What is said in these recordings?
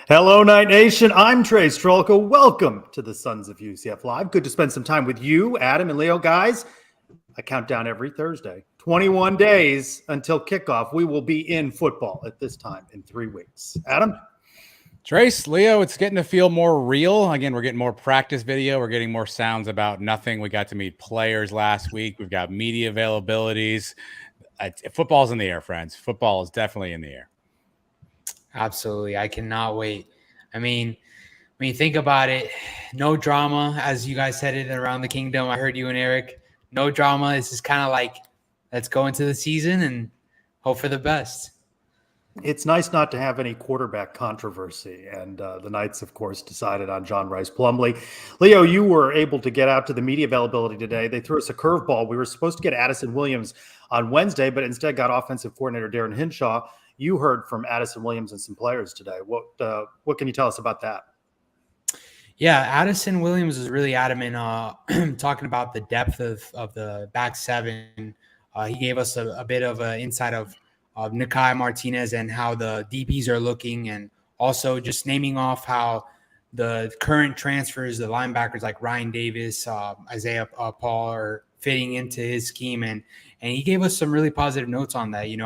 Hello, Night Nation. I'm Trey Strolka. Welcome to the Sons of UCF Live. Good to spend some time with you, Adam and Leo. Guys, I count down every Thursday. 21 days until kickoff. We will be in football at this time in 3 weeks. Adam? Trace, Leo, it's getting to feel more real. Again, we're getting more practice video. We're getting more sounds about nothing. We got to meet players last week. We've got media availabilities. Football's in the air, friends. Football is definitely in the air. Absolutely. I cannot wait. I mean, when you think about it, no drama, as you guys said it around the kingdom. I heard you and Eric. No drama. This is kind of like, let's go into the season and hope for the best. It's nice not to have any quarterback controversy. And the Knights, of course, decided on John Rice Plumlee. Leo, you were able to get out to the media availability today. They threw us a curveball. We were supposed to get Addison Williams on Wednesday, but instead got offensive coordinator Darren Hinshaw. You heard from Addison Williams and some players today. What can you tell us about that? Yeah, Addison Williams was really adamant talking about the depth of the back seven. He gave us a bit of an insight of Nakai Martinez and how the DBs are looking, and also just naming off how the current transfers, the linebackers like Ryan Davis, Isaiah Paul are fitting into his scheme. And he gave us some really positive notes on that. You know,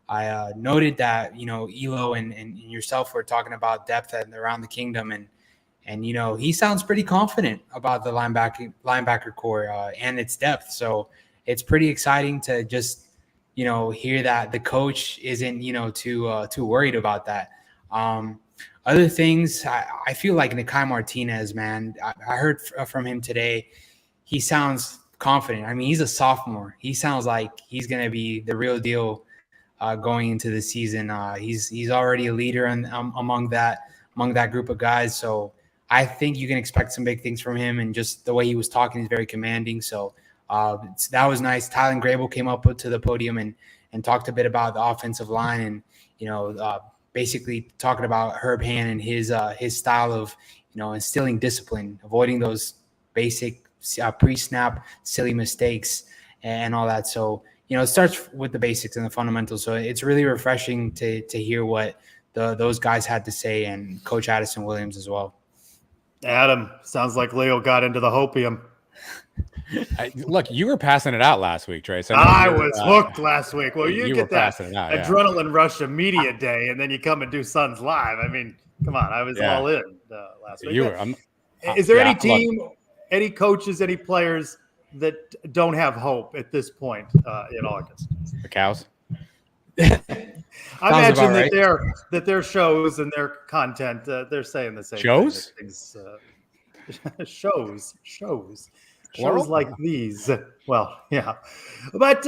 I noted that, you know, Elo and yourself were talking about depth around the kingdom, and you know, he sounds pretty confident about the linebacker core and its depth. So it's pretty exciting to just, you know, hear that the coach isn't, you know, too worried about that. Other things, I feel like Nakai Martinez, man, I heard from him today. He sounds confident. I mean, he's a sophomore. He sounds like he's going to be the real deal going into the season. He's already a leader among that group of guys. So I think you can expect some big things from him, and just the way he was talking is very commanding. So that was nice. Tylen Grable came up to the podium and talked a bit about the offensive line, and you know, basically talking about Herb Hand and his style of, you know, instilling discipline, avoiding those basic pre-snap silly mistakes and all that. So, you know, it starts with the basics and the fundamentals. So it's really refreshing to hear what those guys had to say, and Coach Addison Williams as well. Adam, sounds like Leo got into the hopium. Look, you were passing it out last week, Trace. I was hooked last week. Well, you get that out, adrenaline rush of media day, and then you come and do Suns Live. I mean, come on, I was all in last week. Is there any team, any coaches, any players that don't have hope at this point in August? The Cows. I imagine that their shows and their content, they're saying the same shows things. Shows like these. Well, yeah. But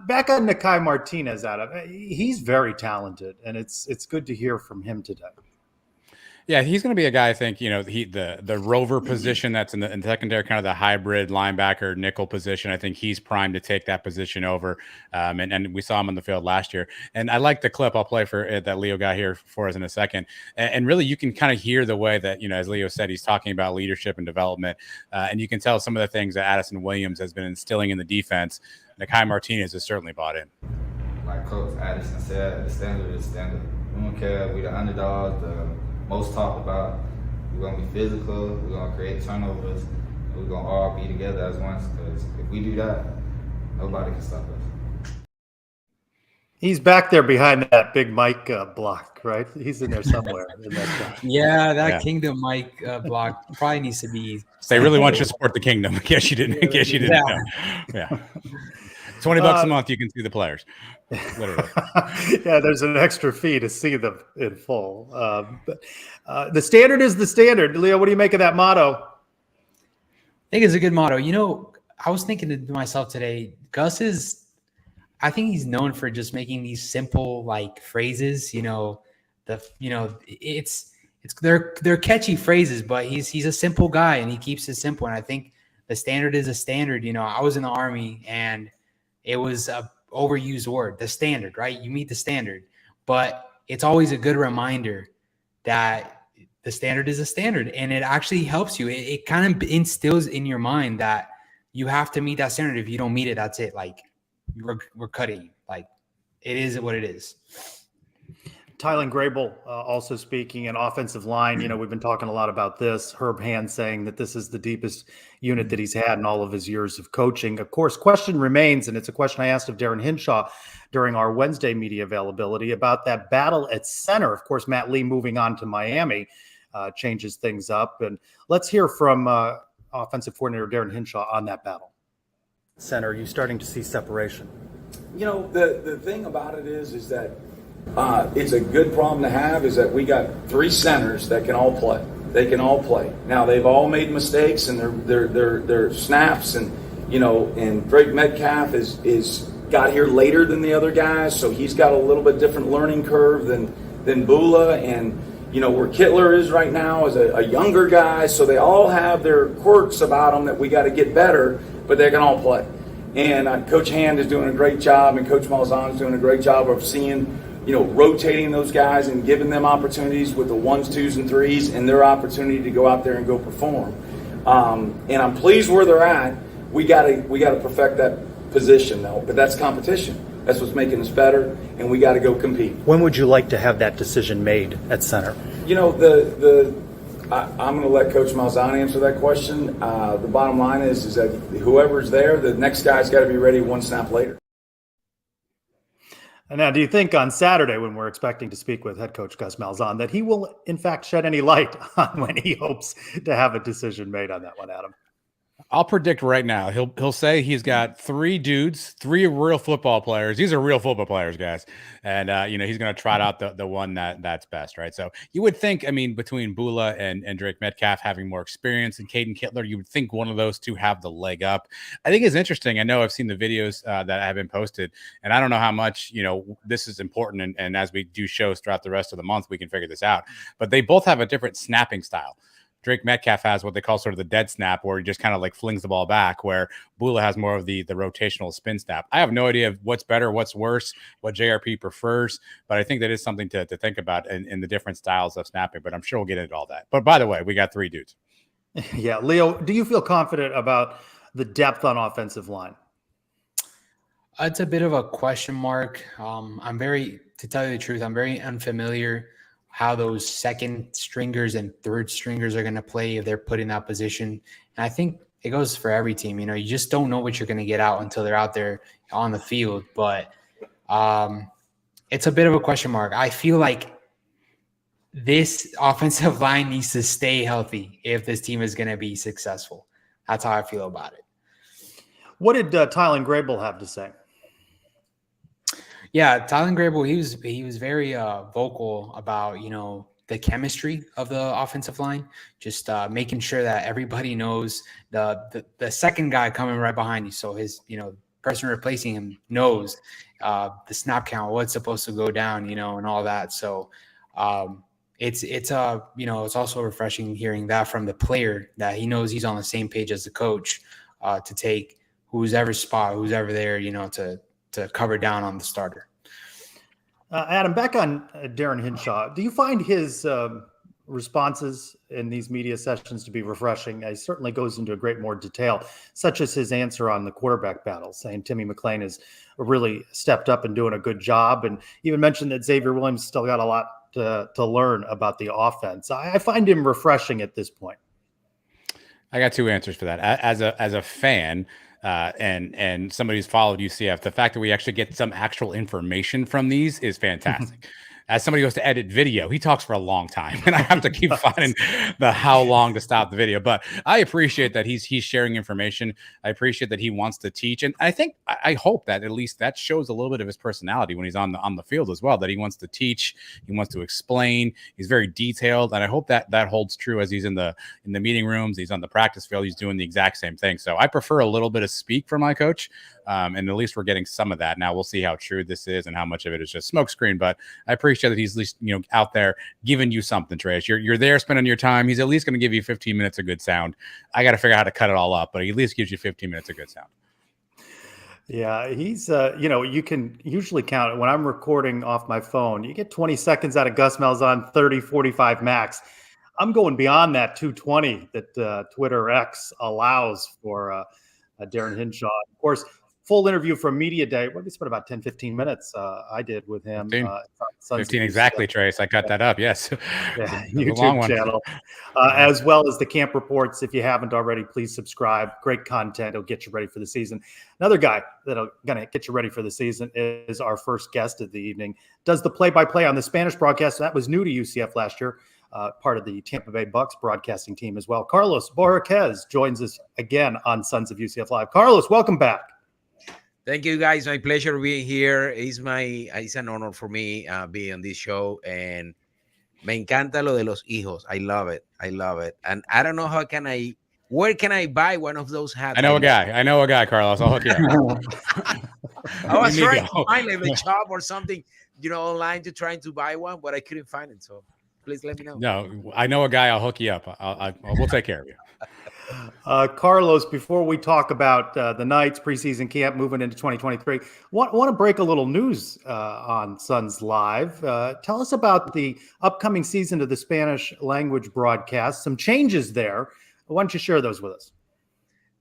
back on Nakai Martinez, Adam, he's very talented, and it's good to hear from him today. Yeah, he's going to be a guy, I think, you know, the rover position that's in the secondary, kind of the hybrid linebacker nickel position. I think he's primed to take that position over. And we saw him on the field last year. And I like the clip I'll play for that Leo got here for us in a second. And really, you can kind of hear the way that, you know, as Leo said, he's talking about leadership and development. And you can tell some of the things that Addison Williams has been instilling in the defense. Nakai Martinez has certainly bought in. Like Coach Addison said, the standard is standard. We don't care. We the underdogs, the most talked about. We're going to be physical. We're going to create turnovers. And we're going to all be together as one, because if we do that, nobody can stop us. He's back there behind that big mic block, right? He's in there somewhere. In that yeah, Kingdom mic block probably needs to be. They really want you to support the Kingdom. In case you didn't know. Yeah. $20 a month, you can see the players. Literally. Yeah, there's an extra fee to see them in full. But the standard is the standard. Leo, what do you make of that motto? I think it's a good motto. You know, I was thinking to myself today, Gus I think he's known for just making these simple like phrases. They're catchy phrases, but he's a simple guy and he keeps it simple. And I think the standard is a standard. You know, I was in the Army and it was a overused word, the standard, right? You meet the standard, but it's always a good reminder that the standard is a standard, and it actually helps you. It kind of instills in your mind that you have to meet that standard. If you don't meet it, that's it. Like we're cutting. Like it is what it is. Tylen Grable also speaking, an offensive line. We've been talking a lot about this. Herb Hand saying that this is the deepest unit that he's had in all of his years of coaching. Of course, question remains, and it's a question I asked of Darren Hinshaw during our Wednesday media availability about that battle at center. Of course, Matt Lee moving on to Miami changes things up. And let's hear from offensive coordinator Darren Hinshaw on that battle. Center, are you starting to see separation? The thing about it is that it's a good problem to have, is that we got three centers that can all play. They can all play. Now they've all made mistakes and they're snaps, and and Drake Metcalf is got here later than the other guys, so he's got a little bit different learning curve than Bula, and where Kittler is right now is a younger guy, so they all have their quirks about them that we got to get better, but they can all play. And Coach Hand is doing a great job, and Coach Malzahn is doing a great job of seeing, rotating those guys and giving them opportunities with the 1s, 2s, and 3s, and their opportunity to go out there and go perform. And I'm pleased where they're at. We gotta perfect that position though, but that's competition. That's what's making us better, and we got to go compete. When would you like to have that decision made at center? I'm going to let Coach Malzahn answer that question. The bottom line is that whoever's there, the next guy's got to be ready one snap later. And now, do you think on Saturday, when we're expecting to speak with head coach Gus Malzahn, that he will in fact shed any light on when he hopes to have a decision made on that one, Adam? I'll predict right now. He'll say he's got three dudes, three real football players. These are real football players, guys. And he's going to trot out the one that's best, right? So you would think, between Bula and Drake Metcalf having more experience than Caden Kittler, you would think one of those two have the leg up. I think it's interesting. I know I've seen the videos that have been posted, and I don't know how much this is important. And as we do shows throughout the rest of the month, we can figure this out. But they both have a different snapping style. Drake Metcalf has what they call sort of the dead snap, where he just kind of like flings the ball back, where Bula has more of the rotational spin snap. I have no idea what's better, what's worse, what JRP prefers, but I think that is something to think about in the different styles of snapping, but I'm sure we'll get into all that. But by the way, we got three dudes. Yeah. Leo, do you feel confident about the depth on offensive line? It's a bit of a question mark. To tell you the truth, I'm very unfamiliar how those second stringers and third stringers are going to play if they're put in that position. And I think it goes for every team. You just don't know what you're going to get out until they're out there on the field. But it's a bit of a question mark. I feel like this offensive line needs to stay healthy if this team is going to be successful. That's how I feel about it. What did Tylen Grable have to say? Yeah, Tylen Grable, he was very vocal about, the chemistry of the offensive line, just making sure that everybody knows the second guy coming right behind you. So his, person replacing him knows the snap count, what's supposed to go down, and all that. So it's also refreshing hearing that from the player, that he knows he's on the same page as the coach to take who's ever there, to cover down on the starter. Adam, back on Darren Hinshaw, do you find his responses in these media sessions to be refreshing? He certainly goes into a great more detail, such as his answer on the quarterback battle, saying Timmy McClain has really stepped up and doing a good job, and even mentioned that Xavier Williams still got a lot to learn about the offense. I find him refreshing at this point. I got two answers for that. As a fan, and somebody who's followed UCF, the fact that we actually get some actual information from these is fantastic. As somebody who has to edit video, he talks for a long time, and I have to keep finding how long to stop the video. But I appreciate that he's sharing information. I appreciate that he wants to teach, and I hope that at least that shows a little bit of his personality when he's on the field as well. That he wants to teach, he wants to explain. He's very detailed, and I hope that holds true as he's in the meeting rooms. He's on the practice field. He's doing the exact same thing. So I prefer a little bit of speak from my coach. And at least we're getting some of that. Now we'll see how true this is and how much of it is just smokescreen. But I appreciate that he's at least out there giving you something, Trace. You're there spending your time. He's at least going to give you 15 minutes of good sound. I got to figure out how to cut it all up, but he at least gives you 15 minutes of good sound. Yeah, he's you can usually count it when I'm recording off my phone. You get 20 seconds out of Gus Malzahn, 30, 45 max. I'm going beyond that 220 that Twitter X allows for Darren Hinshaw. Of course, full interview from Media Day. We spent about 10, 15 minutes. I did with him. 15 exactly, Trace. I cut that up. Yes. Yeah, The long YouTube one. channel, as well as the camp reports. If you haven't already, please subscribe. Great content. It'll get you ready for the season. Another guy that'll gonna get you ready for the season is our first guest of the evening. Does the play-by-play on the Spanish broadcast. That was new to UCF last year. Part of the Tampa Bay Bucks broadcasting team as well. Carlos Borraquez joins us again on Sons of UCF Live. Carlos, welcome back. Thank you, guys. My pleasure being here. It's an honor for me being on this show. And me encanta lo de los hijos. I love it. I love it. And I don't know where can I buy one of those hats? I know a guy, Carlos. I'll hook you up. I was trying to find like a shop or something, online trying to buy one, but I couldn't find it. So please let me know. No, I know a guy. I'll hook you up. We'll take care of you. Carlos, before we talk about the Knights preseason camp moving into 2023, want to break a little news on Suns Live. Tell us about the upcoming season of the Spanish language broadcast. Some changes there. Why don't you share those with us?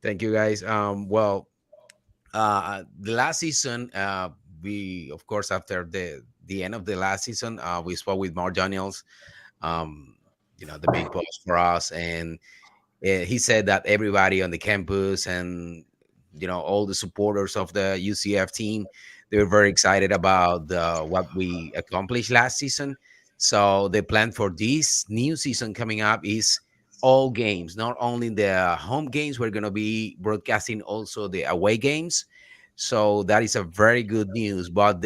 Thank you, guys. The last season, we, of course, after the end of the last season, we spoke with Mark Daniels, the big boss for us, and he said that everybody on the campus and all the supporters of the UCF team, they were very excited about what we accomplished last season. So the plan for this new season coming up is all games, not only the home games. We're going to be broadcasting also the away games. So that is a very good news. But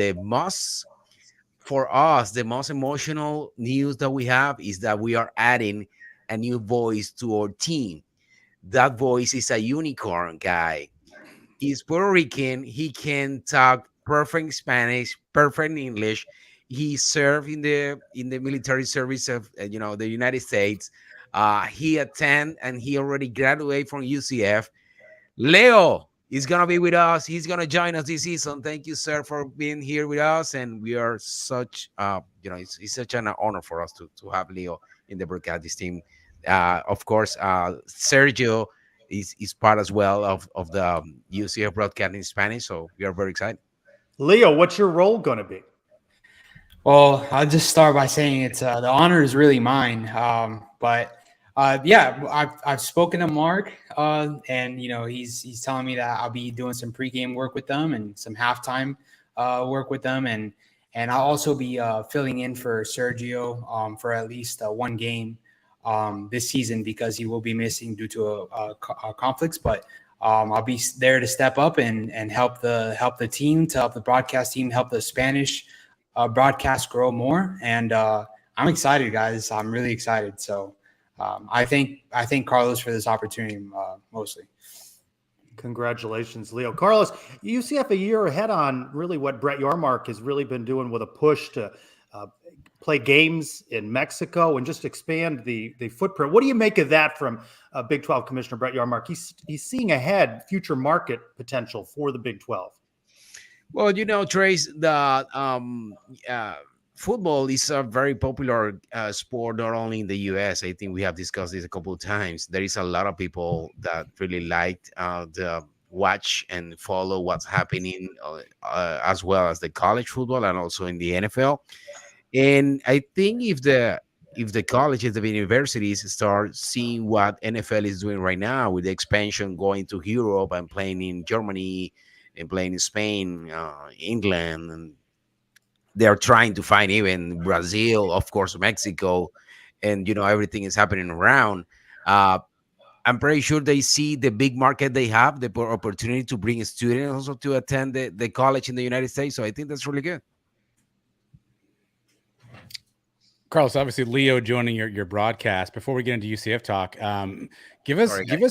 for us, the most emotional news that we have is that we are adding a new voice to our team. That voice is a unicorn guy. He's Puerto Rican. He can talk perfect Spanish, perfect English. He served in the military service of the United States. He attend and he already graduated from UCF. Leo is gonna be with us. He's gonna join us this season. Thank you, sir, for being here with us. And we are such it's such an honor for us to have Leo in the broadcast team. Of course, Sergio is part as well of the UCF broadcast in Spanish. So we are very excited. Leo, what's your role going to be? Well, I'll just start by saying it's the honor is really mine. I've spoken to Mark, and he's telling me that I'll be doing some pregame work with them and some halftime work with them, and I'll also be filling in for Sergio for at least one game this season because he will be missing due to conflicts. But I'll be there to step up and help the team, to help the broadcast team, help the Spanish broadcast grow more. And I'm excited, guys. I'm really excited. So I thank Carlos for this opportunity mostly. Congratulations, Leo. Carlos, UCF a year ahead on really what Brett Yarmark has really been doing with a push to play games in Mexico and just expand the footprint. What do you make of that from Big 12 Commissioner Brett Yarmark? He's seeing ahead future market potential for the Big 12. Well, Trace, the football is a very popular sport, not only in the U.S. I think we have discussed this a couple of times. There is a lot of people that really liked the watch and follow what's happening, as well as the college football and also in the NFL. And I think if the colleges, the universities start seeing what NFL is doing right now with the expansion, going to Europe and playing in Germany and playing in Spain, England, and they're trying to find even Brazil, of course, Mexico, and everything is happening around. I'm pretty sure they see the big market they have, the opportunity to bring students also to attend the college in the United States. So I think that's really good. Carlos, obviously Leo joining your broadcast. Before we get into UCF talk, give us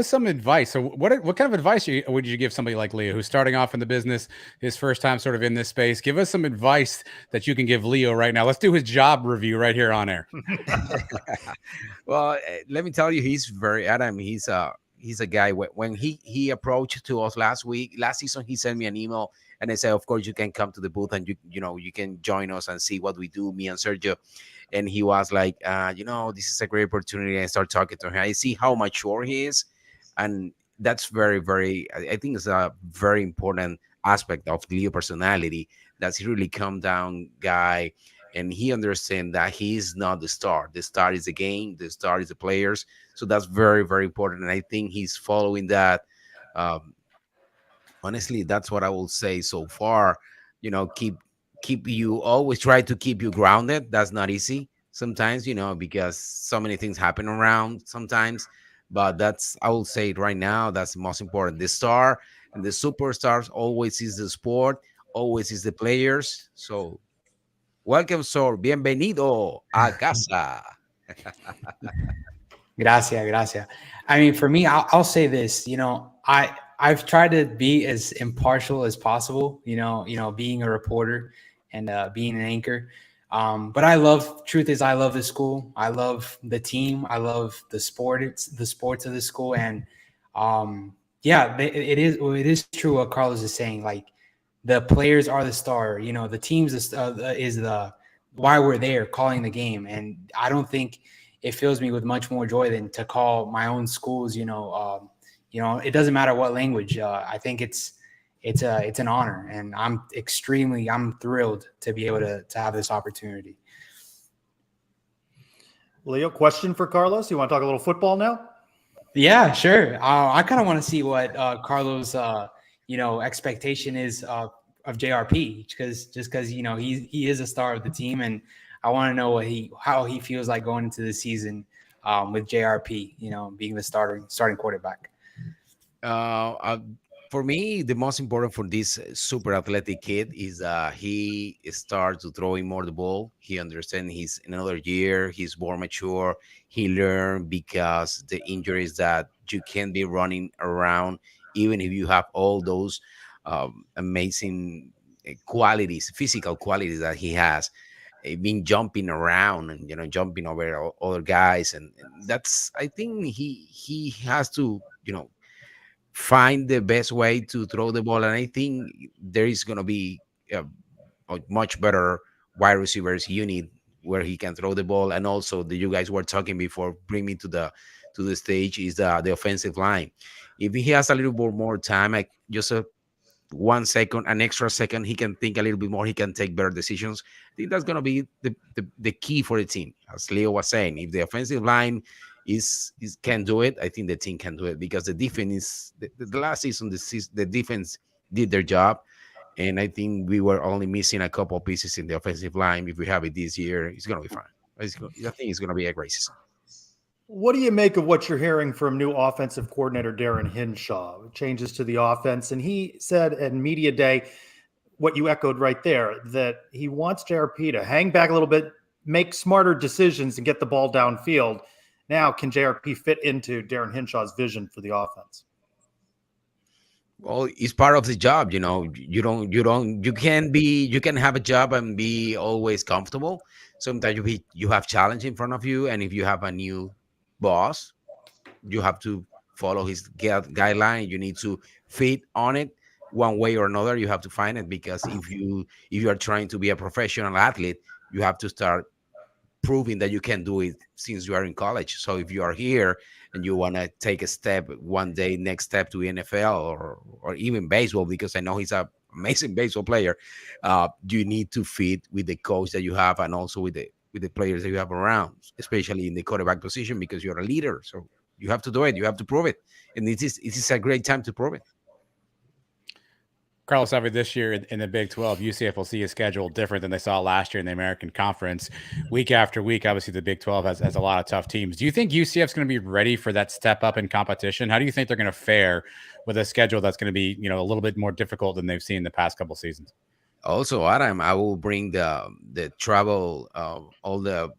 some advice. So what kind of advice would you give somebody like Leo who's starting off in the business, his first time sort of in this space? Give us some advice that you can give Leo right now. Let's do his job review right here on air. Well, let me tell you, he's very Adam. He's a guy. When he approached to us last season, he sent me an email and I said, of course, you can come to the booth and you can join us and see what we do, me and Sergio. And he was like, this is a great opportunity. I start talking to him. I see how mature he is. And that's very, I think it's a very important aspect of Leo personality. That's he really calm down guy, and he understands that he's not the star. The star is the game, the star is the players. So that's very important, and I think he's following that. um, Honestly, that's what I will say so far. Keep you, always try to keep you grounded. That's not easy sometimes, because so many things happen around sometimes. But that's, I will say it right now, that's the most important. The star and the superstars always is the sport, always is the players. So welcome, sir, bienvenido a casa. Gracias, gracias. I mean, for me, I'll say this. I've tried to be as impartial as possible. Being a reporter and being an anchor. But I love. Truth is, I love the school. I love the team. I love the sport. It's the sports of the school, and yeah, it is true what Carlos is saying. Like the players are the star. The teams is the why we're there calling the game, and I don't think it fills me with much more joy than to call my own schools. It doesn't matter what language. I think it's an honor, and I'm thrilled to be able to have this opportunity. Leo, question for Carlos. You want to talk a little football now? Yeah, sure. I kind of want to see what Carlos' expectation is of JRP, because he is a star of the team, and I want to know how he feels like going into the season with JRP, being the starting quarterback. Uh, uh, for me, the most important for this super athletic kid is he starts to throwing more the ball. He understands he's in another year. He's more mature. He learned because the injuries that you can be running around, even if you have all those amazing qualities, physical qualities that he has. Been jumping around and jumping over other guys, and that's, I think he has to find the best way to throw the ball. And I think there is going to be a much better wide receivers unit where he can throw the ball. And also, the you guys were talking before, bring me to the stage, is the offensive line. If he has a little bit more time, like just a 1 second, an extra second, he can think a little bit more. He can take better decisions. I think that's going to be the key for the team. As Leo was saying, if the offensive line is can do it, I think the team can do it, because the defense is the last season, the defense did their job. And I think we were only missing a couple of pieces in the offensive line. If we have it this year, it's going to be fine. I think it's going to be a great season. What do you make of what you're hearing from new offensive coordinator Darren Hinshaw? Changes to the offense, and he said at media day what you echoed right there, that he wants JRP to hang back a little bit, make smarter decisions, and get the ball downfield. Now, can JRP fit into Darren Hinshaw's vision for the offense? Well, it's part of the job. You can have a job and be always comfortable. Sometimes you have challenge in front of you, and if you have a new boss, you have to follow his guideline. You need to fit on it one way or another. You have to find it, because if you are trying to be a professional athlete, you have to start proving that you can do it since you are in college. So if you are here and you want to take a step one day, next step to NFL or even baseball, because I know he's a amazing baseball player, you need to fit with the coach that you have, and also with the players that you have around, especially in the quarterback position, because you're a leader. So you have to do it. You have to prove it, and it is a great time to prove it. Carlos, over this year in the Big 12, UCF will see a schedule different than they saw last year in the American Conference. Week after week, obviously the Big 12 has a lot of tough teams. Do you think UCF's going to be ready for that step up in competition? How do you think they're going to fare with a schedule that's going to be, a little bit more difficult than they've seen the past couple seasons? Also, Adam, I will bring the travel, all the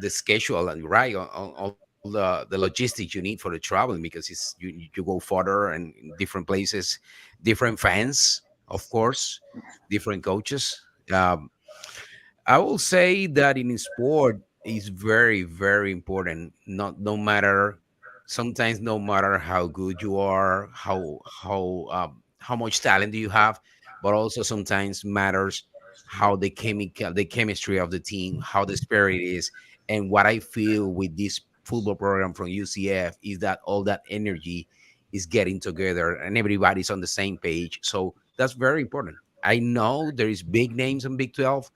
schedule, and right, all the logistics you need for the traveling, because you go further and in different places, different fans, of course, different coaches. Um, I will say that in sport is very important. Not no matter Sometimes no matter how good you are, how much talent do you have, but also sometimes matters how the chemistry of the team, how the spirit is. And what I feel with this football program from UCF is that all that energy is getting together and everybody's on the same page. So that's very important. I know there is big names in Big 12,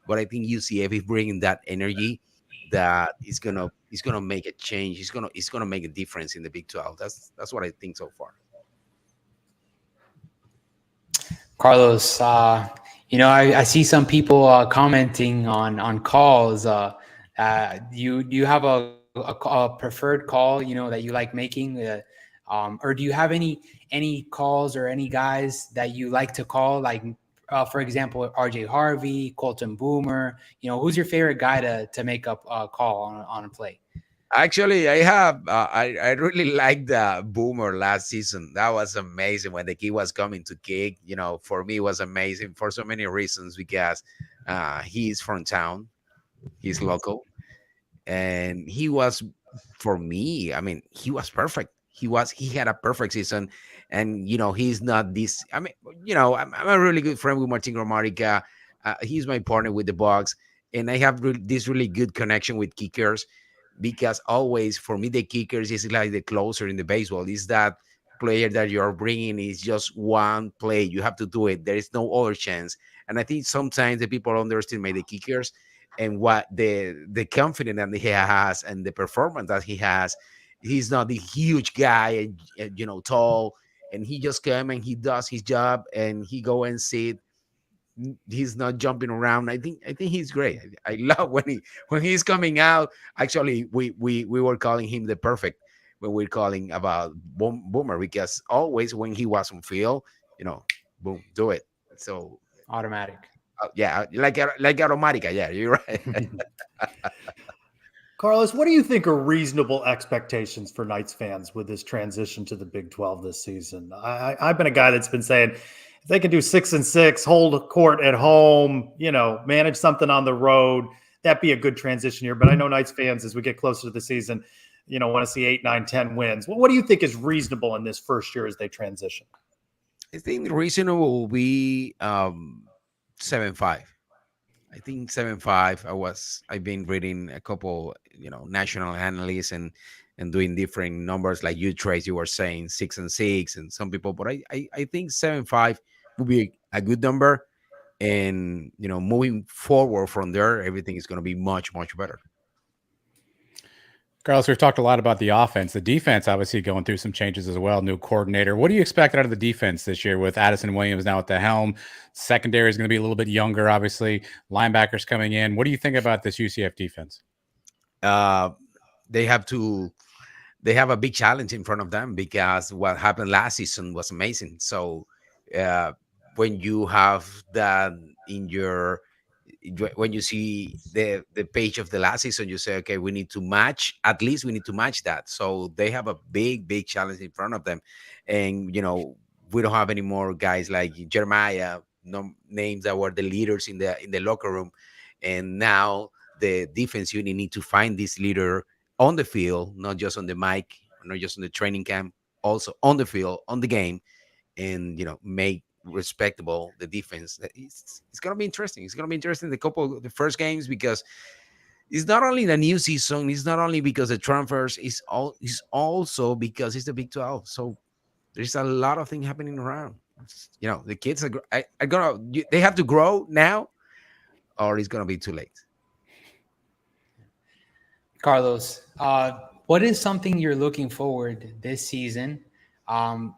but I think UCF is bringing that energy that is gonna make a change. It's gonna make a difference in the Big 12. That's what I think so far. Carlos, I see some people commenting on calls. Do you have a preferred call, that you like making, or do you have any calls or any guys that you like to call, like for example, RJ Harvey, Colton Boomer? Who's your favorite guy to make up a call on a play? Actually, I have. I really liked Boomer last season. That was amazing when the kid was coming to kick. For me, it was amazing for so many reasons because he's from town, he's local, and he was, for me. I mean, he was perfect. He had a perfect season, and he's not this. I mean, I'm a really good friend with Martin Gromarica. He's my partner with the Bucks, and I have this really good connection with kickers because always for me the kickers is like the closer in the baseball. Is that player that you're bringing is just one play, you have to do it, there is no other chance. And I think sometimes the people underestimate the kickers and what the confidence that he has and the performance that he has. He's not the huge guy and tall, and he just come and he does his job and he go and sit. He's not jumping around. I think he's great. I love when he's coming out. Actually, we were calling him the perfect when we're calling about Boomer, because always when he was on field, boom, do it. So Automatic. yeah, like Aromatica. Yeah, you're right. Carlos, what do you think are reasonable expectations for Knights fans with this transition to the Big 12 this season? I've been a guy that's been saying if they can do 6-6, hold a court at home, manage something on the road, that'd be a good transition here. But I know Knights fans, as we get closer to the season, want to see 8, 9, 10 wins. What do you think is reasonable in this first year as they transition? I think reasonable will be 7-5. I think 7-5. I've been reading a couple, national analysts and doing different numbers like you, Trace. You were saying 6-6, and some people, but I think 7-5 would be a good number. And moving forward from there, everything is going to be much, much better. Carlos, we've talked a lot about the offense. The defense, obviously, going through some changes as well. New coordinator. What do you expect out of the defense this year with Addison Williams now at the helm? Secondary is going to be a little bit younger, obviously. Linebackers coming in. What do you think about this UCF defense? They have a big challenge in front of them because what happened last season was amazing. So when you have that when you see the page of the last season, you say, okay, we need to match that. So they have a big challenge in front of them. And we don't have any more guys like Jeremiah, no names that were the leaders in the locker room. And now the defense unit need to find this leader on the field, not just on the mic, not just on the training camp, also on the field, on the game, and make respectable the defense. It's going to be interesting. It's going to be interesting the first games, because it's not only the new season, it's not only because the transfers, it's also because it's the Big 12. So there's a lot of things happening around. The kids are gonna, they have to grow now, or it's gonna be too late. Carlos, what is something you're looking forward this season from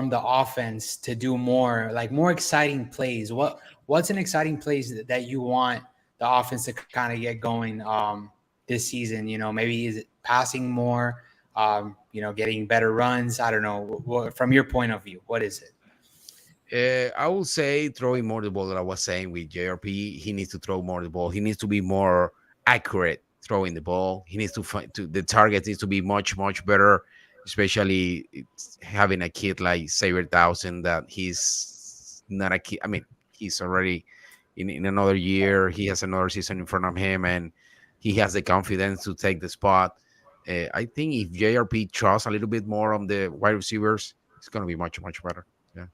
the offense to do more exciting plays? What's an exciting plays that you want the offense to kind of get going this season? Maybe is it passing more, getting better runs? I don't know. From your point of view, what is it? I would say throwing more the ball. That I was saying with JRP, he needs to throw more the ball. He needs to be more accurate throwing the ball. He needs to the target needs to be much better, especially having a kid like Xavier Dawson, that he's not a kid. I mean, he's already in another year. He has another season in front of him, and he has the confidence to take the spot. I think if JRP trusts a little bit more on the wide receivers, it's going to be much better. Yeah.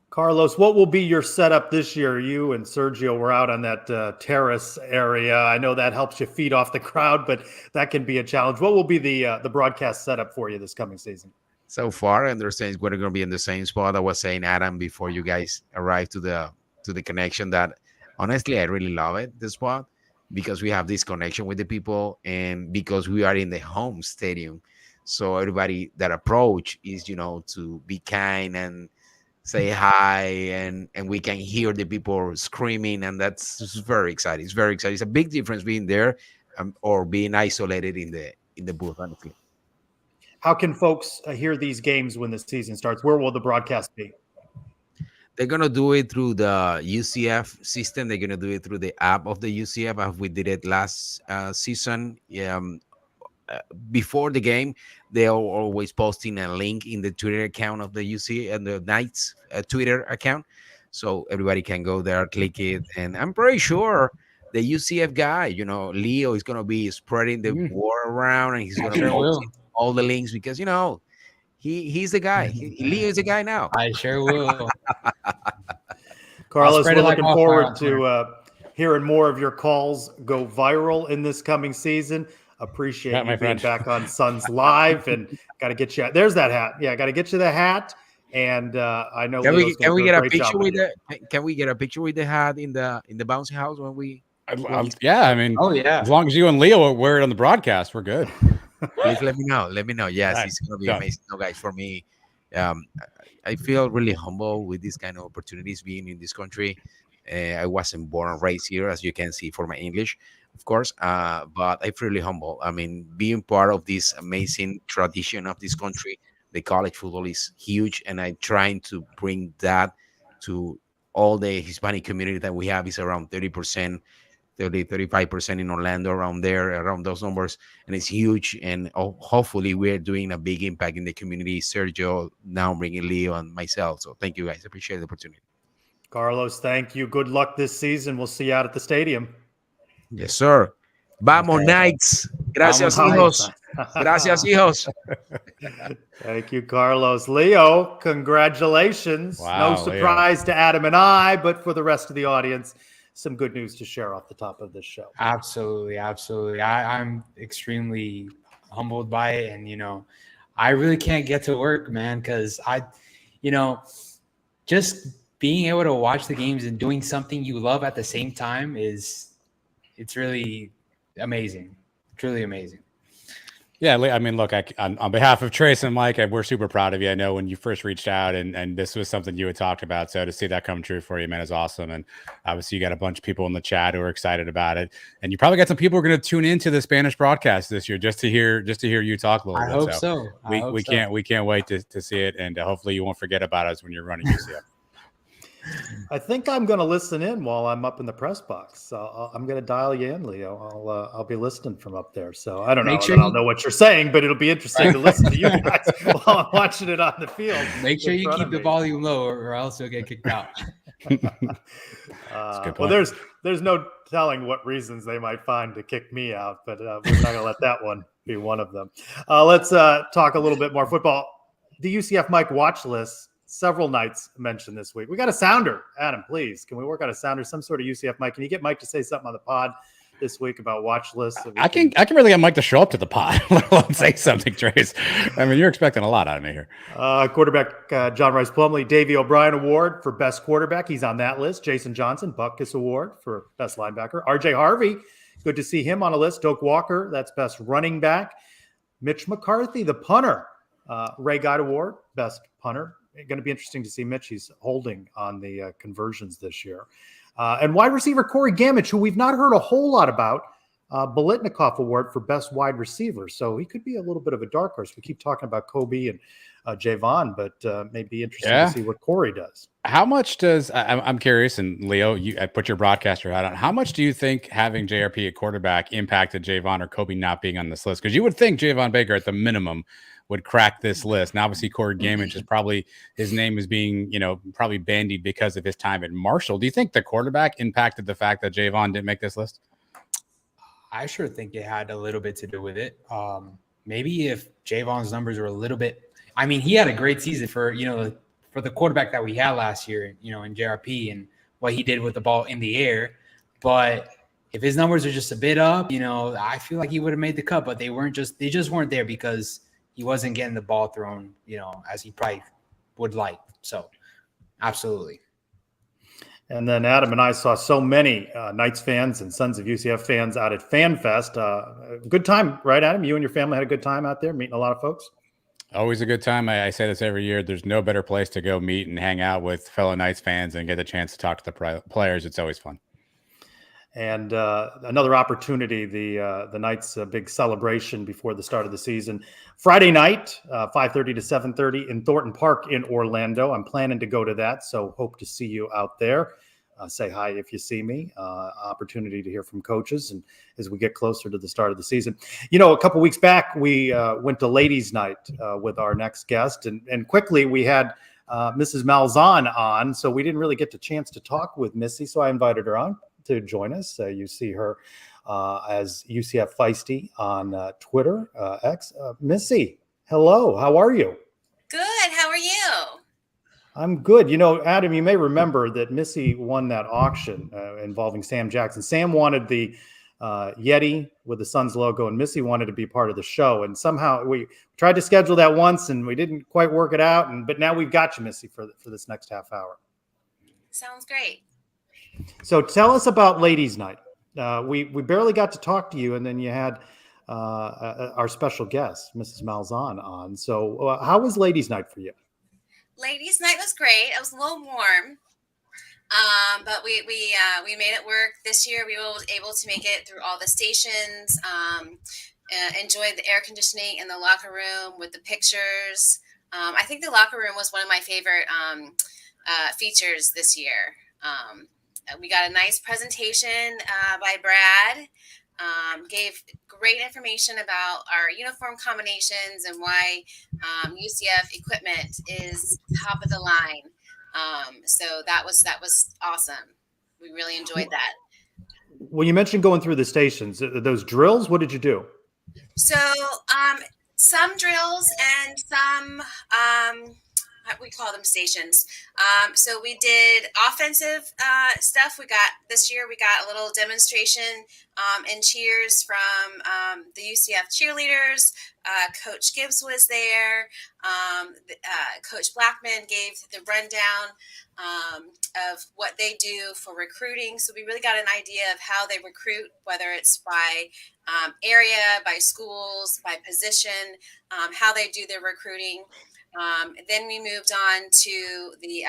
Carlos, what will be your setup this year? You and Sergio were out on that terrace area. I know that helps you feed off the crowd, but that can be a challenge. What will be the broadcast setup for you this coming season? so far. I understand we're going to be in the same spot. I was saying, Adam, before you guys arrived to the connection, that honestly I really love it, the spot, because we have this connection with the people, and because we are in the home stadium. So everybody that approach is, to be kind and say hi, and we can hear the people screaming, and that's just very exciting. It's very exciting. It's a big difference being there, or being isolated in the booth, honestly. How can folks hear these games when the season starts? Where will the broadcast be? They're gonna do it through the UCF system. They're gonna do it through the app of the UCF, as we did it last season. Before the game, they are always posting a link in the Twitter account of the UC and the Knights Twitter account, so everybody can go there, click it, and I'm pretty sure the UCF guy, Leo, is gonna be spreading the word around, and he's I gonna sure post will. all the links, because he's the guy. Leo is the guy now. I sure will. Carlos, spread we're it like looking wildfire forward on Twitter. to hearing more of your calls go viral in this coming season. Appreciate Yeah, my you being friend. back on Suns Live, and got to get you. There's that hat. Yeah, got to get you the hat. And I know Leo's going to do Get a a great picture job with with you. can we get a picture with the hat in the bouncy house when we Yeah, I mean, Oh yeah. as long as you and Leo wear it on the broadcast, we're good. please let me know. Let me know. Yes, Right. it's gonna be Done. amazing. No, guys, for me, um, I feel really humble with these kind of opportunities being in this country. I wasn't born and raised here, as you can see for my English, of course. But I feel really humble. I mean, being part of this amazing tradition of this country, the college football is huge, and I'm trying to bring that to all the Hispanic community that we have. Is around 30%. 35% in Orlando, around there, around those numbers, and it's huge. And hopefully, we're doing a big impact in the community. Sergio, now bringing Leo and myself. So, thank you guys. Appreciate the opportunity. Carlos, thank you. Good luck this season. We'll see you out at the stadium. Yes, sir. Vamos, Knights. Gracias, Vamos, hijos. Gracias, hijos. Thank you, Carlos. Leo, congratulations. Wow, No Leo. surprise to Adam and I, but for the rest of the audience, some good news to share off the top of this show. Absolutely. I'm extremely humbled by it, and I really can't get to work, man, because just being able to watch the games and doing something you love at the same time it's really amazing, truly amazing. Yeah, I mean, look, on behalf of Trace and Mike, we're super proud of you. I know when you first reached out and this was something you had talked about, so to see that come true for you, man, is awesome. And obviously, you got a bunch of people in the chat who are excited about it, and you probably got some people who are going to tune into the Spanish broadcast this year just to hear you talk a little bit. I hope so. We can't wait to see it, and hopefully, you won't forget about us when you're running UCF. I think I'm going to listen in while I'm up in the press box. I'm going to dial you in, Leo. I'll be listening from up there. So I don't know that I'll know what you're saying, but it'll be interesting to listen to you guys while I'm watching it on the field. Make sure you keep the volume low, or else you'll get kicked out. Well, there's no telling what reasons they might find to kick me out, but we're not going to let that one be one of them. Let's talk a little bit more football. The UCF Mike watch list. Several nights mentioned this week. We got a sounder. Adam, please. Can we work on a sounder? Some sort of UCF Mike. Can you get Mike to say something on the pod this week about watch lists? I can really get Mike to show up to the pod, let alone say something, Trace. I mean, you're expecting a lot out of me here. Quarterback John Rice Plumlee, Davey O'Brien Award for best quarterback. He's on that list. Jason Johnson, Butkus Award for best linebacker. RJ Harvey, good to see him on a list. Doak Walker, that's best running back. Mitch McCarthy, the punter. Ray Guide Award, best punter. Going to be interesting to see Mitch. He's holding on the conversions this year. And wide receiver Corey Gamage, who we've not heard a whole lot about, Bolitnikoff Award for best wide receiver. So he could be a little bit of a dark horse. We keep talking about Kobe and Javon, but maybe interesting to see what Corey does. How much does I'm curious, and Leo, I put your broadcaster hat on. How much do you think having JRP at quarterback impacted Javon or Kobe not being on this list? Because you would think Javon Baker at the minimum would crack this list. Now, obviously, Corey Gamage is probably his name is being, probably bandied because of his time at Marshall. Do you think the quarterback impacted the fact that Javon didn't make this list? I sure think it had a little bit to do with it. Maybe if Javon's numbers were a little bit, I mean, he had a great season for the quarterback that we had last year, in JRP and what he did with the ball in the air. But if his numbers are just a bit up, I feel like he would have made the cut, but they just weren't there because he wasn't getting the ball thrown, as he probably would like. So absolutely. And then Adam and I saw so many Knights fans and Sons of UCF fans out at FanFest. Good time, right, Adam? You and your family had a good time out there meeting a lot of folks? Always a good time. I say this every year. There's no better place to go meet and hang out with fellow Knights fans and get a chance to talk to the players. It's always fun. And another opportunity, the Knights' big celebration before the start of the season. Friday night, 5:30 to 7:30 in Thornton Park in Orlando. I'm planning to go to that, so hope to see you out there. Say hi if you see me. Opportunity to hear from coaches and as we get closer to the start of the season. A couple weeks back, we went to Ladies' Night with our next guest, and quickly we had Mrs. Malzahn on, so we didn't really get the chance to talk with Missy, so I invited her on to join us. You see her as UCF Feisty on Twitter, X. Missy, hello. How are you? Good. How are you? I'm good. Adam, you may remember that Missy won that auction involving Sam Jackson. Sam wanted the Yeti with the Suns logo, and Missy wanted to be part of the show. And somehow we tried to schedule that once, and we didn't quite work it out. But now we've got you, Missy, for this next half hour. Sounds great. So tell us about Ladies' Night. We barely got to talk to you, and then you had our special guest, Mrs. Malzahn, on. So how was Ladies' Night for you? Ladies' Night was great. It was a little warm, but we made it work this year. We were able to make it through all the stations. Enjoyed the air conditioning in the locker room with the pictures. I think the locker room was one of my favorite features this year. We got a nice presentation by Brad. Gave great information about our uniform combinations and why UCF equipment is top of the line. So that was awesome. We really enjoyed that. Well, you mentioned going through the stations. Those drills, what did you do? So some drills and some we call them stations. So we did offensive stuff. This year we got a little demonstration and cheers from the UCF cheerleaders. Coach Gibbs was there. Coach Blackman gave the rundown of what they do for recruiting. So we really got an idea of how they recruit, whether it's by area, by schools, by position, how they do their recruiting. Then we moved on to the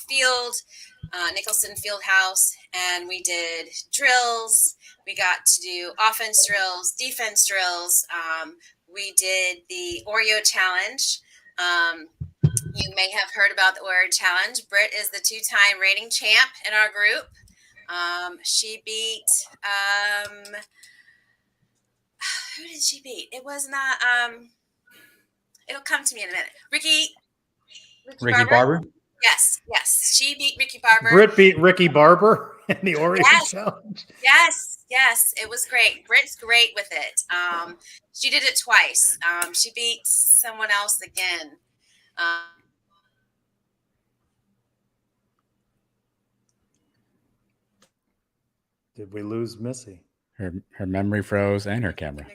field, Nicholson Fieldhouse, and we did drills. We got to do offense drills, defense drills. We did the Oreo Challenge. You may have heard about the Oreo Challenge. Britt is the 2-time reigning champ in our group. She beat who did she beat? It was not it'll come to me in a minute. Ricky Barber? Yes. She beat Ricky Barber. Britt beat Ricky Barber in the Oreo Challenge. Yes. It was great. Britt's great with it. She did it twice. She beat someone else again. Did we lose Missy? Her memory froze and her camera.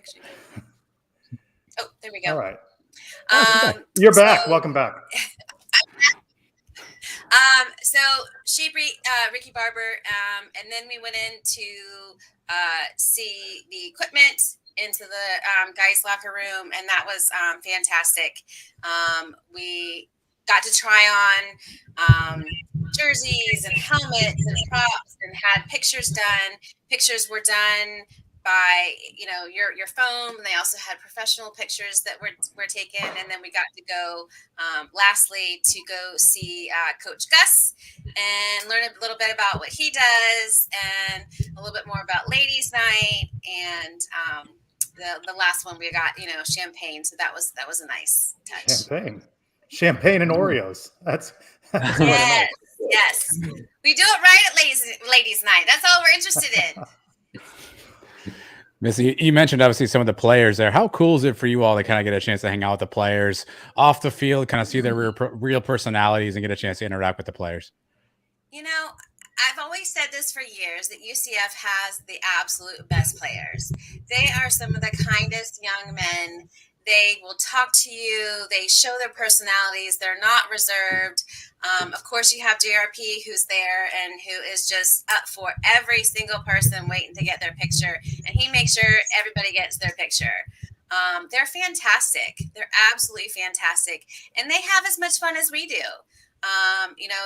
Oh, there we go. All right. You're back. Welcome back. So she beat Ricky Barber, and then we went in to see the equipment into the guys' locker room, and that was fantastic. We got to try on jerseys and helmets and props and had pictures done. Pictures were done by your phone, and they also had professional pictures that were taken, and then we got to go lastly to go see Coach Gus and learn a little bit about what he does and a little bit more about Ladies' Night, and the last one we got champagne, so that was a nice touch. Champagne and Oreos. That's yes, we do it right at Ladies' Night. That's all we're interested in. Missy, you mentioned obviously some of the players there. How cool is it for you all to kind of get a chance to hang out with the players off the field, kind of see their real personalities and get a chance to interact with the players? I've always said this for years, that UCF has the absolute best players. They are some of the kindest young men They will talk to you. They show their personalities. They're not reserved. Of course, you have JRP who's there and who is just up for every single person waiting to get their picture. And he makes sure everybody gets their picture. They're fantastic. They're absolutely fantastic. And they have as much fun as we do.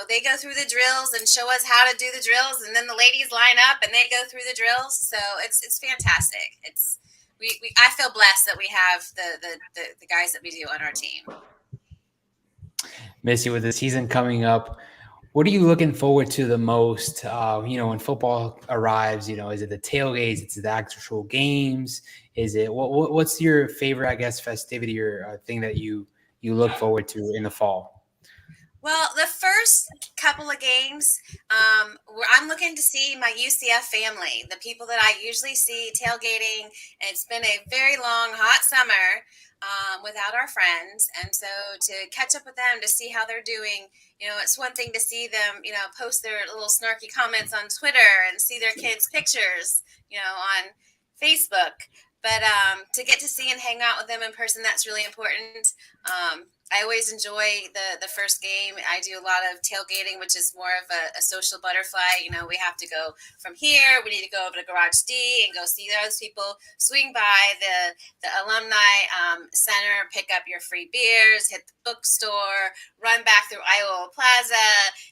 They go through the drills and show us how to do the drills. And then the ladies line up and they go through the drills. So it's fantastic. I feel blessed that we have the guys that we do on our team. Missy, with the season coming up, what are you looking forward to the most? When football arrives, is it the tailgates? It's the actual games? Is it what's your favorite, I guess, festivity or thing that you look forward to in the fall? Well, the first couple of games, I'm looking to see my UCF family, the people that I usually see tailgating. And it's been a very long, hot summer without our friends. And so to catch up with them, to see how they're doing, it's one thing to see them, post their little snarky comments on Twitter and see their kids' pictures, on Facebook. But to get to see and hang out with them in person, that's really important. I always enjoy the first game. I do a lot of tailgating, which is more of a social butterfly. We have to go from here. We need to go over to Garage D and go see those people. Swing by the alumni center, pick up your free beers, hit the bookstore, run back through Iowa Plaza,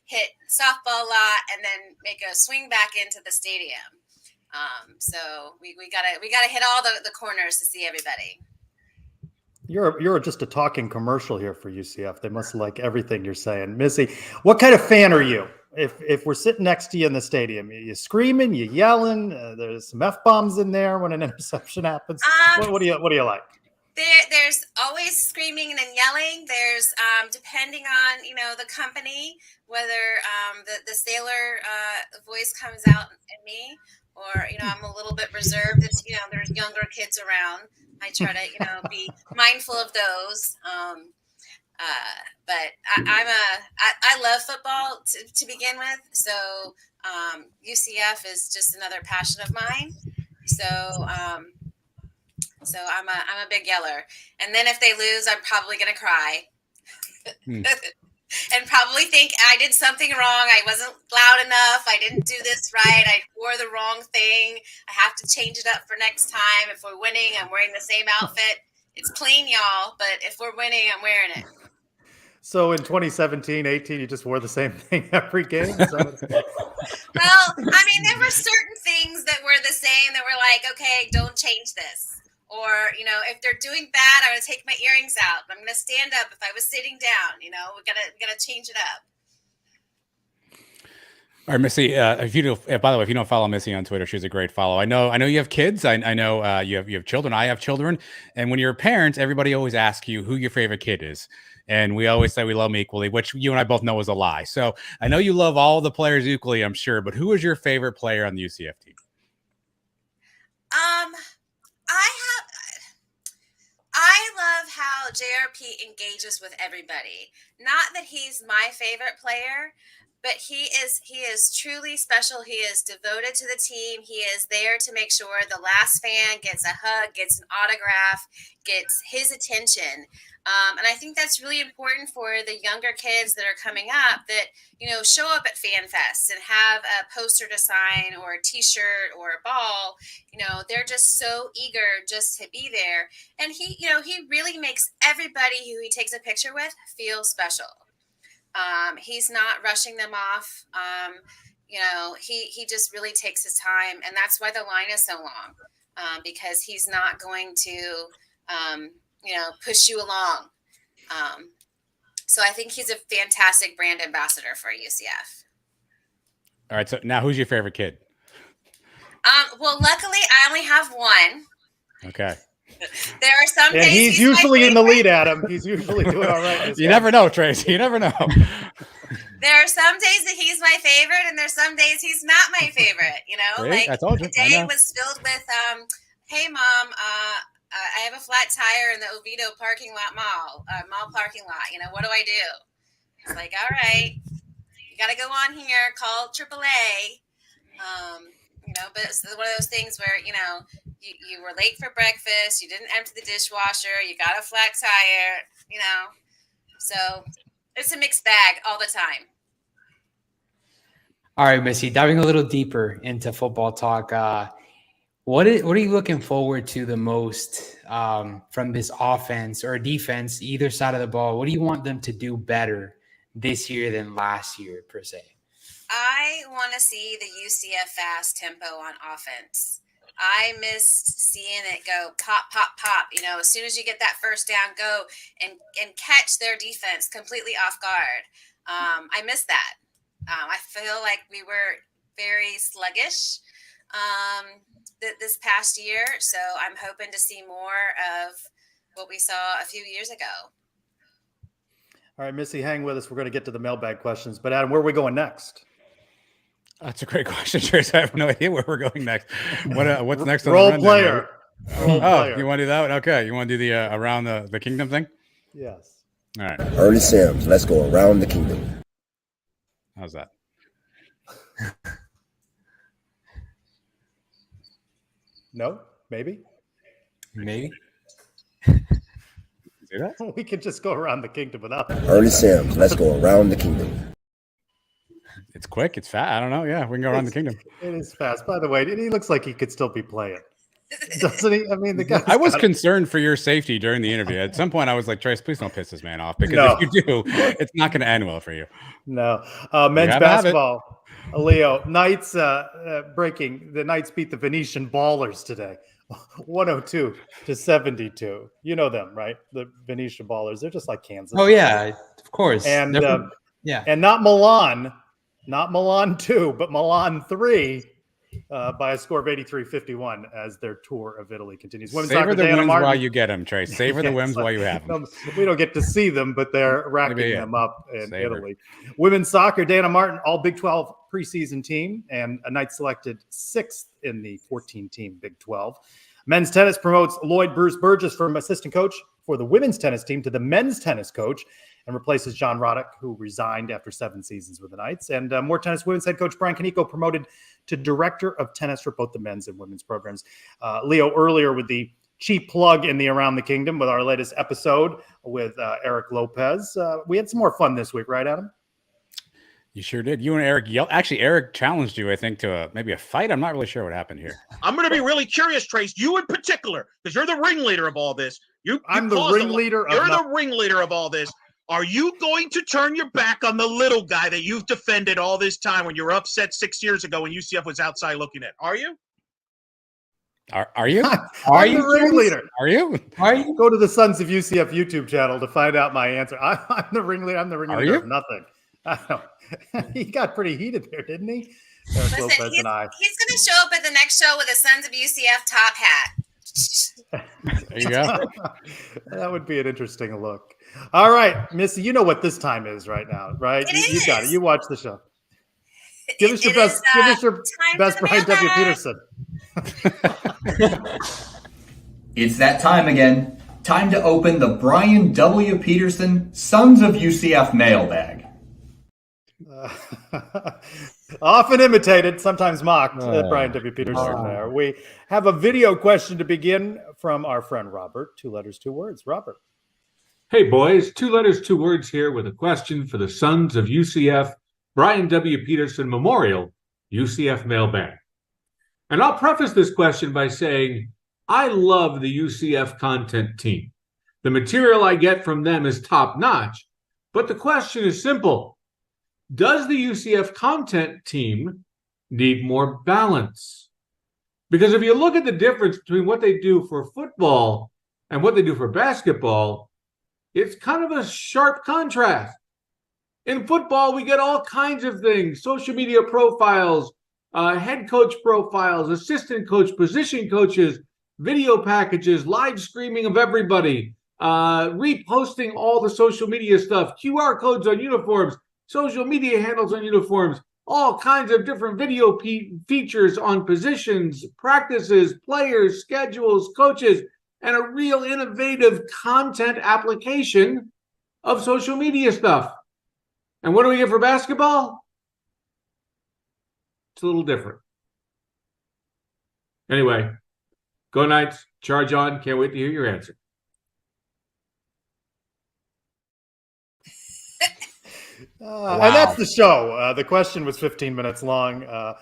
hit softball lot, and then make a swing back into the stadium. So we gotta hit all the corners to see everybody. You're just a talking commercial here for UCF. They must like everything you're saying. Missy, what kind of fan are you? If we're sitting next to you in the stadium, you screaming, you yelling, there's some F-bombs in there when an interception happens. What do you like? There's always screaming and yelling. There's depending on the company, whether the sailor voice comes out in me, or I'm a little bit reserved. It's there's younger kids around. I try to be mindful of those. But I love football to begin with. So UCF is just another passion of mine. So I'm a big yeller. And then if they lose, I'm probably gonna cry. And probably think I did something wrong. I wasn't loud enough. I didn't do this right. I wore the wrong thing. I have to change it up for next time. If we're winning, I'm wearing the same outfit. It's clean, y'all, but if we're winning, I'm wearing it. So in 2017, 18, you just wore the same thing every game? Well, there were certain things that were the same that were like, okay, don't change this. Or, if they're doing bad, I'm going to take my earrings out. I'm going to stand up if I was sitting down. We got to change it up. All right, Missy. By the way, if you don't follow Missy on Twitter, she's a great follow. I know you have kids. I know you have children. I have children. And when you're a parent, everybody always asks you who your favorite kid is. And we always say we love them equally, which you and I both know is a lie. So I know you love all the players equally, I'm sure. But who is your favorite player on the UCF team? I love how JRP engages with everybody. Not that he's my favorite player, but he is truly special. He is devoted to the team. He is there to make sure the last fan gets a hug, gets an autograph, gets his attention. And I think that's really important for the younger kids that are coming up that, show up at Fan Fest and have a poster to sign or a t-shirt or a ball. They're just so eager just to be there. And he really makes everybody who he takes a picture with feel special. He's not rushing them off. He just really takes his time. And that's why the line is so long, because he's not going to, push you along. So I think he's a fantastic brand ambassador for UCF. All right. So now who's your favorite kid? Well, luckily I only have one. Okay. There are some days he's usually in the lead, Adam. He's usually doing all right. You never know, Tracy. You never know. There are some days that he's my favorite, and there's some days he's not my favorite. Really? Like I told you. Today was filled with, "Hey, Mom, I have a flat tire in the Oviedo parking lot mall parking lot. What do I do?" It's like, all right, you got to go on here, call AAA. But it's one of those things where, you were late for breakfast, you didn't empty the dishwasher, you got a flat tire, so it's a mixed bag all the time. All right, Missy, diving a little deeper into football talk. What are you looking forward to the most from this offense or defense, either side of the ball? What do you want them to do better this year than last year, per se? I want to see the UCF fast tempo on offense. I missed seeing it go pop, pop, pop. As soon as you get that first down, go and catch their defense completely off guard. I missed that. I feel like we were very sluggish this past year, so I'm hoping to see more of what we saw a few years ago. All right, Missy, hang with us. We're going to get to the mailbag questions. But Adam, where are we going next? That's a great question, Trace. I have no idea where we're going next. What's next on Role the rundown, player. Role player. You want to do that one? Okay. You want to do the around the kingdom thing? Yes. All right. Ernie Sims, let's go around the kingdom. How's that? No? Maybe? Maybe. See that? We could just go around the kingdom without that. Ernie Sims, let's go around the kingdom. It's quick. It's fast. I don't know. Yeah, we can go around the kingdom. It is fast. By the way, he looks like he could still be playing. Doesn't he? I mean, the guy. I was concerned for your safety during the interview. At some point, I was like, Trace, please don't piss this man off, because if you do, it's not going to end well for you. No. Men's basketball. Leo, Knights breaking. The Knights beat the Venetian Ballers today. 102-72. You know them, right? The Venetian Ballers. They're just like Kansas. Oh, yeah, of course. And yeah. And not Milan 2, but Milan 3 by a score of 83-51 as their tour of Italy continues. Women's Savor the wins while you get them, Trace. Savor the wins while you have them. We don't get to see them, but they're racking them up in Italy. Women's soccer, Dana Martin, all Big 12 preseason team, and a Knight selected 6th in the 14-team Big 12. Men's tennis promotes Lloyd Bruce Burgess from assistant coach for the women's tennis team to the men's tennis coach, and replaces John Roddick, who resigned after 7 seasons with the Knights. And more tennis women's head coach Brian Kaneko promoted to director of tennis for both the men's and women's programs. Leo, earlier with the cheap plug in the Around the Kingdom with our latest episode with Eric Lopez. We had some more fun this week, right, Adam? You sure did. You and Eric Actually, Eric challenged you, I think, to maybe a fight. I'm not really sure what happened here. I'm going to be really curious, Trace. You in particular, because you're the ringleader of all this. I'm the ringleader. You're the ringleader of all this. Are you going to turn your back on the little guy that you've defended all this time when you were upset 6 years ago when UCF was outside looking at? Are you? Are you? Are you the ringleader? Are you? Go to the Sons of UCF YouTube channel to find out my answer. I'm the ringleader. I'm the ringleader of nothing. I don't. He got pretty heated there, didn't he? Listen, he's going to show up at the next show with a Sons of UCF top hat. There you go. That would be an interesting look. All right, Missy, you know what this time is right now, right? You got it. You watch the show. Give us your best. Give us your best, Brian W. Peterson. It's that time again. Time to open the Brian W. Peterson Sons of UCF mailbag. Often imitated, sometimes mocked, Brian W. Peterson there. We have a video question to begin from our friend Robert. 2 letters, 2 words. Robert. Hey, boys. 2 letters, 2 words here with a question for the Sons of UCF Brian W. Peterson Memorial UCF mailbag. And I'll preface this question by saying I love the UCF content team. The material I get from them is top-notch, but the question is simple. Does the UCF content team need more balance? Because if you look at the difference between what they do for football and what they do for basketball, it's kind of a sharp contrast. In football, we get all kinds of things, social media profiles, head coach profiles, assistant coach, position coaches, video packages, live streaming of everybody, reposting all the social media stuff, QR codes on uniforms, social media handles on uniforms, all kinds of different video features on positions, practices, players, schedules, coaches, and a real innovative content application of social media stuff. And what do we get for basketball? It's a little different. Anyway, go Knights. Charge on. Can't wait to hear your answer. And that's the show. The question was 15 minutes long. Wow.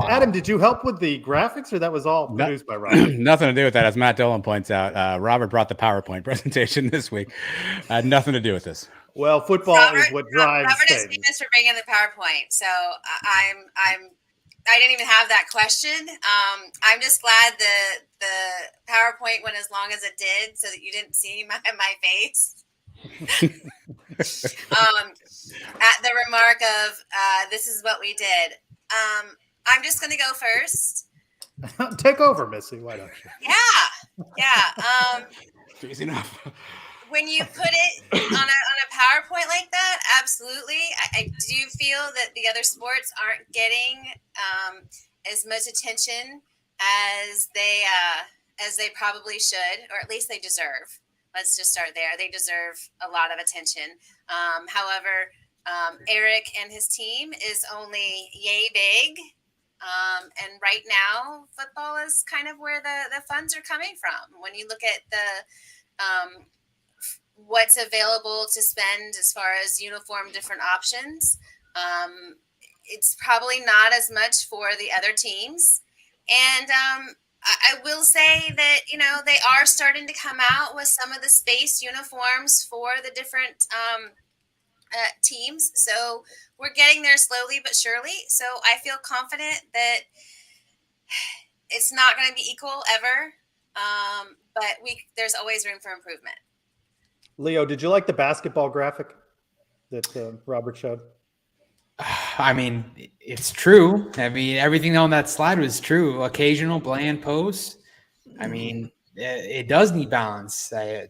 Adam, did you help with the graphics, or that was all produced by Robert? Nothing to do with that. As Matt Dillon points out, Robert brought the PowerPoint presentation this week. Had nothing to do with this. Well, football is what drives Robert is things. famous for bringing the PowerPoint, so I didn't even have that question. I'm just glad the PowerPoint went as long as it did, so that you didn't see my face. At the remark of this is what we did. I'm just going to go first. Take over, Missy. Why don't you? Yeah. Easy enough. When you put it on a PowerPoint like that, absolutely. I do feel that the other sports aren't getting as much attention as they probably should, or at least they deserve. Let's just start there. They deserve a lot of attention. However, Eric and his team is only yay big. And right now, football is kind of where the funds are coming from. When you look at the what's available to spend as far as uniform different options, it's probably not as much for the other teams. And I will say that, they are starting to come out with some of the space uniforms for the different teams. So we're getting there slowly but surely. So I feel confident that it's not going to be equal ever. But there's always room for improvement. Leo, did you like the basketball graphic that Robert showed? I mean, it's true. I mean, everything on that slide was true. Occasional bland posts. I mean, it does need balance. If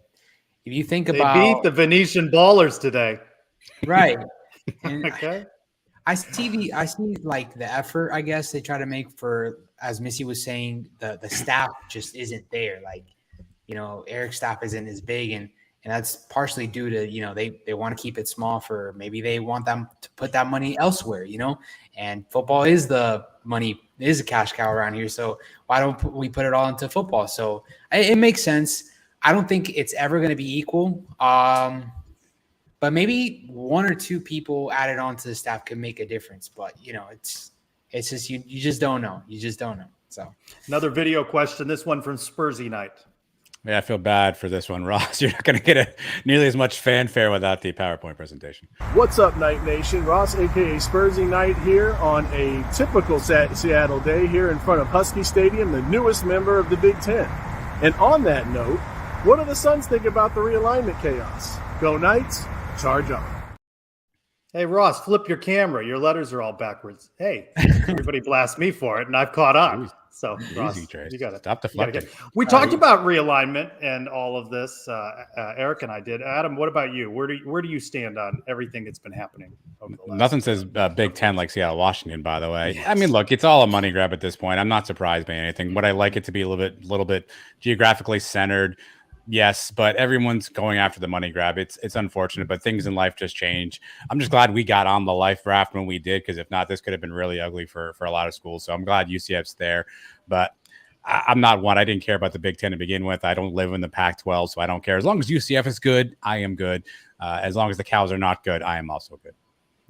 you think They about beat the Venetian Ballers today. right, and Okay. I see like the effort. I guess they try to make for, as Missy was saying, the staff just isn't there. Like, Eric's staff isn't as big, and that's partially due to, they want to keep it small for maybe they want them to put that money elsewhere, and football is the money, is a cash cow around here. So why don't we put it all into football? So it makes sense. I don't think it's ever going to be equal. But maybe one or two people added on to the staff can make a difference. But, it's just, you just don't know. You just don't know. So Another video question, this one from Spursy Night. Yeah, I feel bad for this one, Ross. You're not going to get nearly as much fanfare without the PowerPoint presentation. What's up, Night Nation? Ross, a.k.a. Spursy Night, here on a typical Seattle day here in front of Husky Stadium, the newest member of the Big Ten. And on that note, what do the Suns think about the realignment chaos? Go Knights, charge on. Hey, Ross, flip your camera. Your letters are all backwards. Hey, everybody blast me for it, and I've caught up. So, Ross, Trace. you got to Stop deflecting. We talked about realignment and all of this. Eric and I did. Adam, what about you? Where do you stand on everything that's been happening over the last? Nothing says Big Ten like Seattle, Washington. By the way, yes. I mean, look, it's all a money grab at this point. I'm not surprised by anything. Would I like it to be a little bit geographically centered? Yes, but everyone's going after the money grab. It's unfortunate, but things in life just change. I'm just glad we got on the life raft when we did, because if not, this could have been really ugly for a lot of schools. So I'm glad UCF's there, but I'm not one. I didn't care about the Big Ten to begin with. I don't live in the Pac-12, so I don't care. As long as UCF is good, I am good. As long as the Cows are not good, I am also good.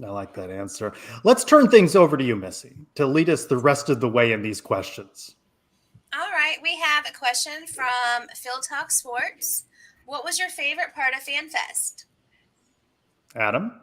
I like that answer. Let's turn things over to you, Missy, to lead us the rest of the way in these questions. All right, we have a question from Phil Talk Sports. What was your favorite part of FanFest? Adam?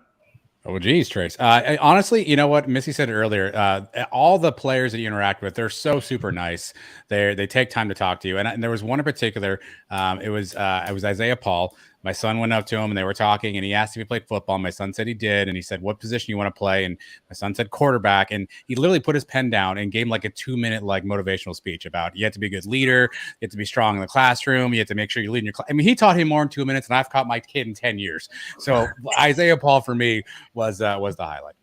Oh, geez, Trace. Honestly, you know what? Missy said it earlier. All the players that you interact with, they're so super nice. They take time to talk to you. And there was one in particular. It was Isaiah Paul. My son went up to him and they were talking, and he asked if he played football. My son said he did, and he said, "What position you want to play?" And my son said quarterback, and he literally put his pen down and gave him like a 2-minute motivational speech about you have to be a good leader, you have to be strong in the classroom, you have to make sure you lead in your class. I mean, he taught him more in 2 minutes than I've taught my kid in 10 years. So Isaiah Paul for me was the highlight.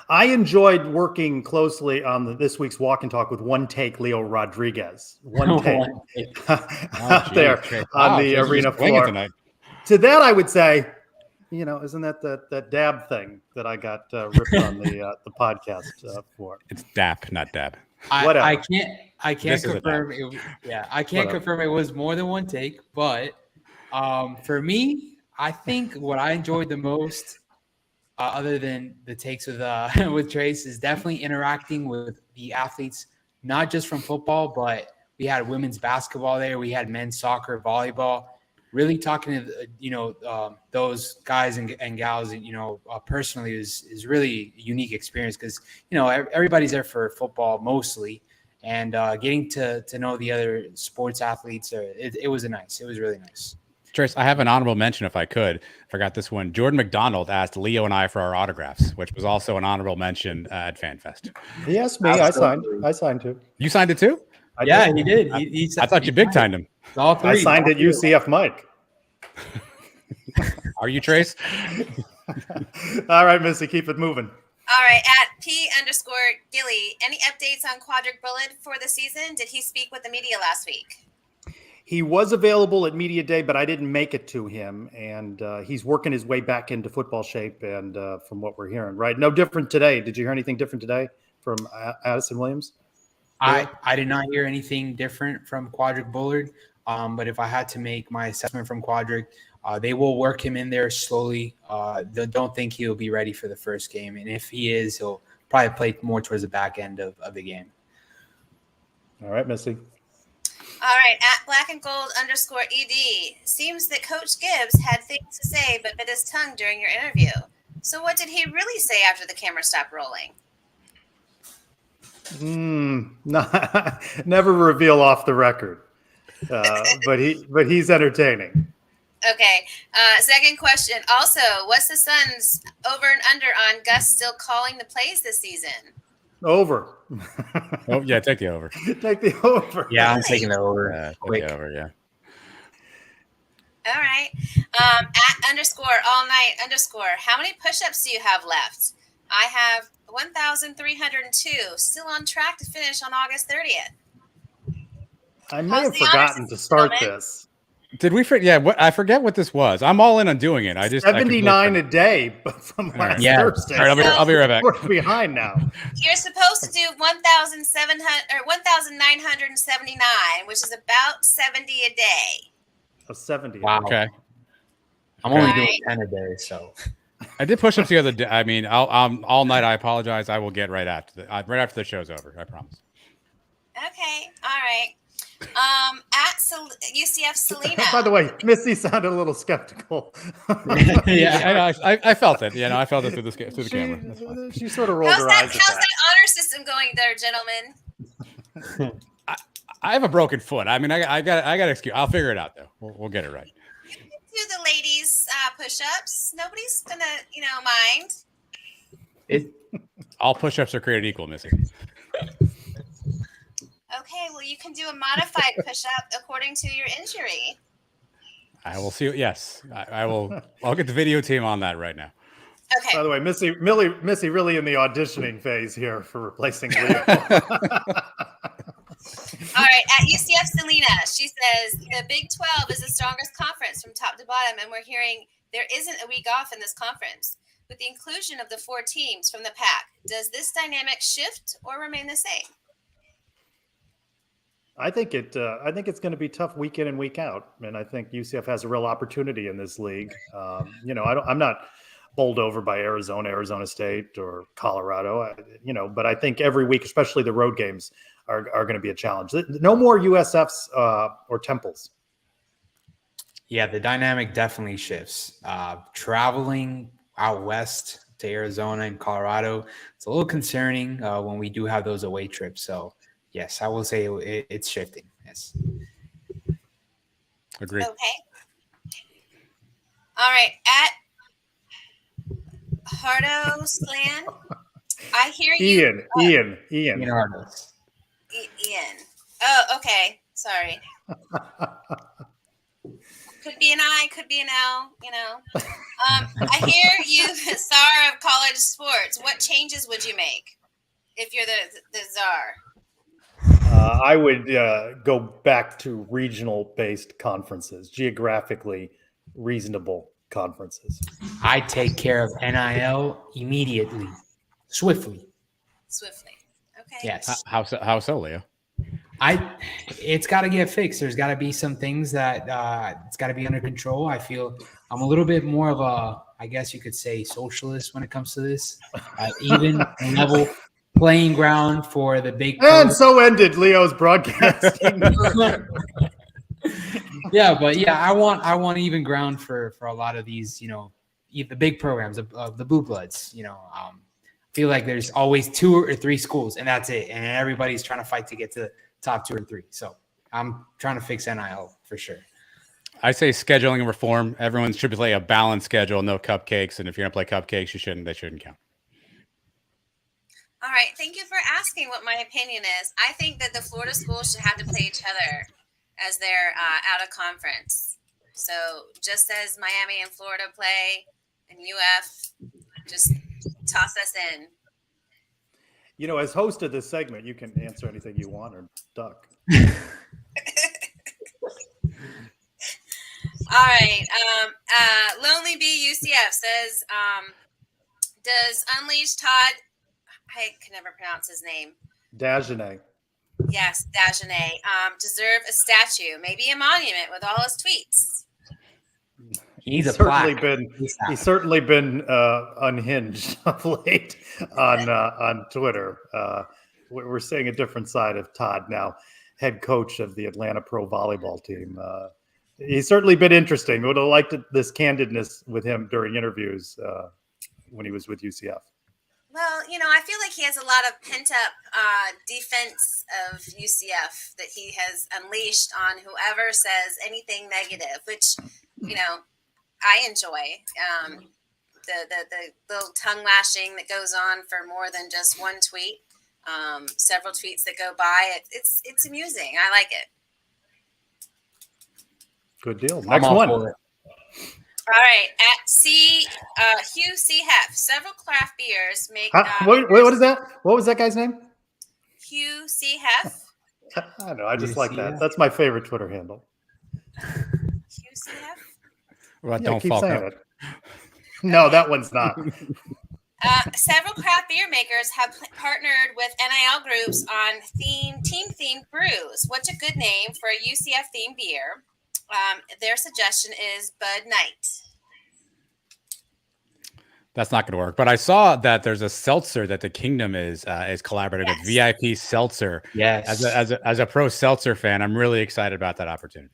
I enjoyed working closely on this week's Walk and Talk with One Take Leo Rodriguez. One take out there on the arena floor. To that, I would say, isn't that dab thing that I got ripped on the podcast for? It's dap, not dab. What I else? can't This is a confirm it. Yeah, I can't What up? confirm it was more than one take, but for me, I think what I enjoyed the most, other than the takes with with Trace, is definitely interacting with the athletes, not just from football, but we had women's basketball there, we had men's soccer, volleyball. Really talking to those guys and gals, personally is really a unique experience because everybody's there for football mostly, and getting to know the other sports athletes, it was really nice. Trace, I have an honorable mention if I could. Forgot this one. Jordan McDonald asked Leo and I for our autographs, which was also an honorable mention at FanFest. He asked me. I signed too. You signed it too? I Yeah, did. he did. He I thought you big timed him. All three. I signed at UCF Mike. Are you, Trace? All right, Missy, keep it moving. All right, at P_Gilly, any updates on Quadric Bullet for the season? Did he speak with the media last week? He was available at Media Day, but I didn't make it to him, and he's working his way back into football shape. And from what we're hearing, right, no different today. Did you hear anything different today from Addison Williams? I did not hear anything different from Quadric Bullard, but if I had to make my assessment from Quadric, they will work him in there slowly. They don't think he'll be ready for the first game, and if he is, he'll probably play more towards the back end of the game. All right, Missy. All right, at blackandgold_ED, seems that Coach Gibbs had things to say but bit his tongue during your interview. So what did he really say after the camera stopped rolling? Never reveal off the record, but he's entertaining. Okay, second question. Also, what's the Suns over and under on Gus still calling the plays this season? Over. Oh yeah, take the over. Take the over. Yeah, I'm taking the over. Take the over. Yeah. All right. At _all_night_, how many push-ups do you have left? I have 1,302, still on track to finish on August 30th. I may have forgotten to start this. Did we forget? Yeah, I forget what this was. I'm all in on doing it. 79 a day from last Thursday. All right, I'll be right back. We're behind now. You're supposed to do 1,700 or 1,979, which is about 70 a day. 70. Wow. Okay. I'm only doing 10 a day, so. I did push ups the other day. I mean, all night. I apologize. I will get right after the show's over. I promise. Okay. All right. At UCF Selena. By the way, Missy sounded a little skeptical. Yeah, I felt it. You know, I felt it through the camera. That's fine. She sort of rolled her eyes. How's that honor system going there, gentlemen? I have a broken foot. I mean, I got excuse. I'll figure it out though. We'll get it right. You can do the ladies' push-ups. Nobody's gonna, mind. All push-ups are created equal, Missy. Okay, well, you can do a modified push-up according to your injury. I will see. Yes, I will. I'll get the video team on that right now. Okay. By the way, Missy really in the auditioning phase here for replacing Leo. All right, at UCF Selena, she says the Big 12 is the strongest conference from top to bottom, and we're hearing there isn't a week off in this conference. With the inclusion of the 4 teams from the Pac, does this dynamic shift or remain the same? I think it's going to be tough week in and week out, and I think UCF has a real opportunity in this league. I'm not bowled over by Arizona State, or Colorado, but I think every week, especially the road games, are going to be a challenge. No more USFs or Temples. Yeah, the dynamic definitely shifts. Traveling out west to Arizona and Colorado, it's a little concerning when we do have those away trips. So, yes, I will say it's shifting. Yes. Agree. Okay. All right. At Hardo Slan, I hear you. Ian. Hardos. Ian. Oh, okay. Sorry. Could be an I, could be an L, I hear you, czar of college sports. What changes would you make if you're the czar? I would go back to regional-based conferences, geographically reasonable conferences. I take care of NIL immediately, swiftly. Okay. Okay. Yes. How so, Leo? It's got to get fixed. There's got to be some things that it's got to be under control. I feel I'm a little bit more of a, I guess you could say, socialist when it comes to this. Even level playing ground for the big. And so ended Leo's broadcasting. Yeah, but yeah, I want even ground for a lot of these, you know, the big programs of the Blue Bloods. You know, feel like there's always 2 or 3 schools, and that's it, and everybody's trying to fight to get to the top 2 or 3. So I'm trying to fix NIL for sure. I say scheduling and reform. Everyone should play a balanced schedule, no cupcakes. And if you're gonna play cupcakes, they shouldn't count. All right. Thank you for asking what my opinion is. I think that the Florida schools should have to play each other as they're out of conference. So just as Miami and Florida play and UF, just toss us in. You know, as host of this segment, you can answer anything you want or duck. All right. Lonely Bee UCF says, does Unleashed Todd, I can never pronounce his name. Dagenet. Yes, Dagenet, deserve a statue, maybe a monument with all his tweets? He's certainly been unhinged of late on Twitter. We're seeing a different side of Todd now, head coach of the Atlanta Pro Volleyball team. He's certainly been interesting. Would have liked this candidness with him during interviews when he was with UCF. Well, you know, I feel like he has a lot of pent-up defense of UCF that he has unleashed on whoever says anything negative, which, you know, I enjoy. The little tongue lashing that goes on for more than just one tweet, several tweets that go by. It's amusing. I like it. Good deal. Next one. All right. At Hugh C. Hef, several craft beers make. What is that? What was that guy's name? Hugh C. Hef. I don't know. I just like that. That's my favorite Twitter handle. Hugh C. Hef. Well, Yeah, don't keep fall saying out. it. No, that one's not. Several craft beer makers have partnered with NIL groups on team-themed brews. What's a good name for a UCF-themed beer? Their suggestion is Bud Night. That's not going to work. But I saw that there's a seltzer that the Kingdom is collaborating with, VIP Seltzer. Yes. As a pro seltzer fan, I'm really excited about that opportunity.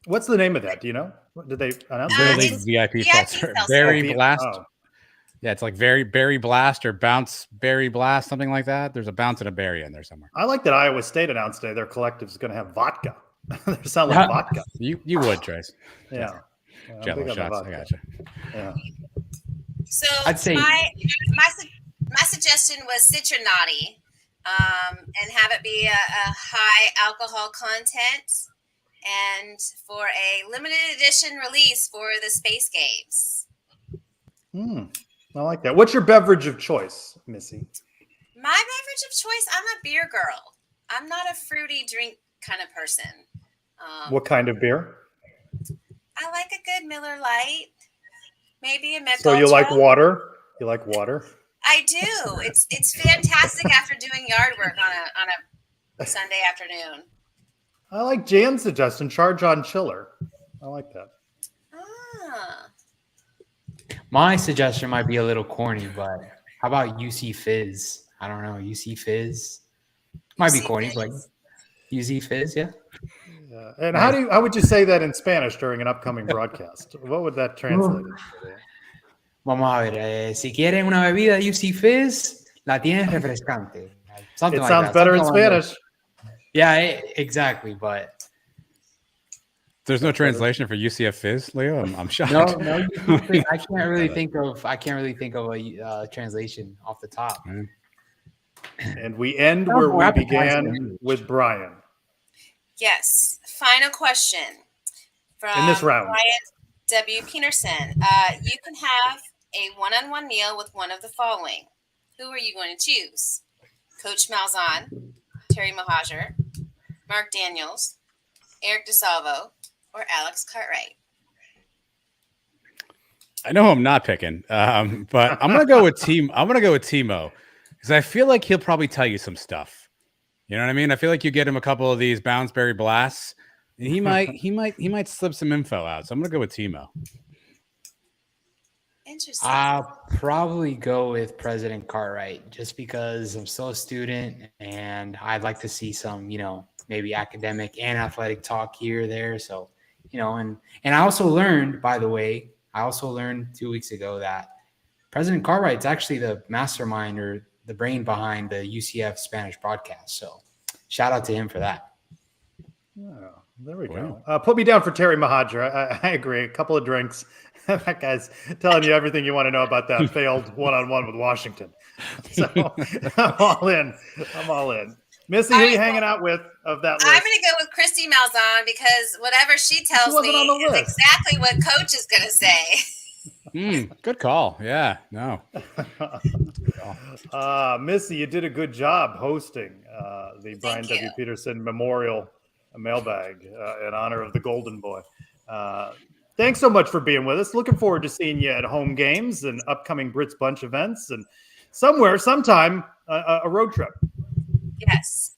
What's the name of that? Do you know? Did they announce Literally it? VIP Seltzer. Berry Blast. Oh. Yeah, it's like Berry Blast or Bounce Berry Blast, something like that. There's a bounce and a berry in there somewhere. I like that Iowa State announced today their collective is going to have vodka. They sound like vodka. You would, Trace. Yeah. Jello shots. I gotcha. Yeah. So I'd say my suggestion was Citronati, and have it be a high alcohol content, and for a limited edition release for the Space Games. I like that. What's your beverage of choice, Missy? My beverage of choice, I'm a beer girl. I'm not a fruity drink kind of person. What kind of beer? I like a good Miller Lite, maybe a Mick So you Ultra. like water? You like water? I do. It's fantastic after doing yard work on a Sunday afternoon. I like Jan's suggestion, Charge on Chiller. I like that. Ah. my suggestion might be a little corny, but how about UC Fizz? I don't know. UC Fizz might be corny, but UC Fizz, yeah. And how would you say that in Spanish during an upcoming broadcast? What would that translate into? Vamos a ver. Si quieren una bebida UC Fizz, la tienes refrescante. Something It like sounds that. better in Something like Spanish. that. Yeah, exactly. But there's no translation for UCF Fizz, Leo. I'm shocked. No. I can't really think of a translation off the top. And we end where we began with Brian. Yes. Final question from In this round. Brian W. Peterson. You can have a one-on-one meal with one of the following. Who are you going to choose? Coach Malzahn, Terry Mohajer, Mark Daniels, Eric DeSalvo, or Alex Cartwright? I know who I'm not picking, but I'm gonna go with Team. I'm gonna go with Timo. because I feel like he'll probably tell you some stuff. You know what I mean? I feel like you get him a couple of these Bounceberry blasts, and he might slip some info out. So I'm gonna go with Timo. Interesting. I'll probably go with President Cartwright just because I'm still a student and I'd like to see some, maybe academic and athletic talk here or there. So, and I also learned, by the way, 2 weeks ago that President Cartwright's actually the mastermind or the brain behind the UCF Spanish broadcast. So shout out to him for that. Oh, there we go. Put me down for Terry Mahadra. I agree. A couple of drinks. That guy's telling you everything you want to know about that failed one-on-one with Washington. So I'm all in. Missy, who are you hanging out with of that list? I'm going to go with Christy Malzahn because whatever she tells me is exactly what Coach is going to say. Good call. Yeah, no. Missy, you did a good job hosting the Brian W. Peterson Memorial Mailbag in honor of the Golden Boy. Thanks so much for being with us. Looking forward to seeing you at home games and upcoming Brits Bunch events and sometime, a road trip. Yes.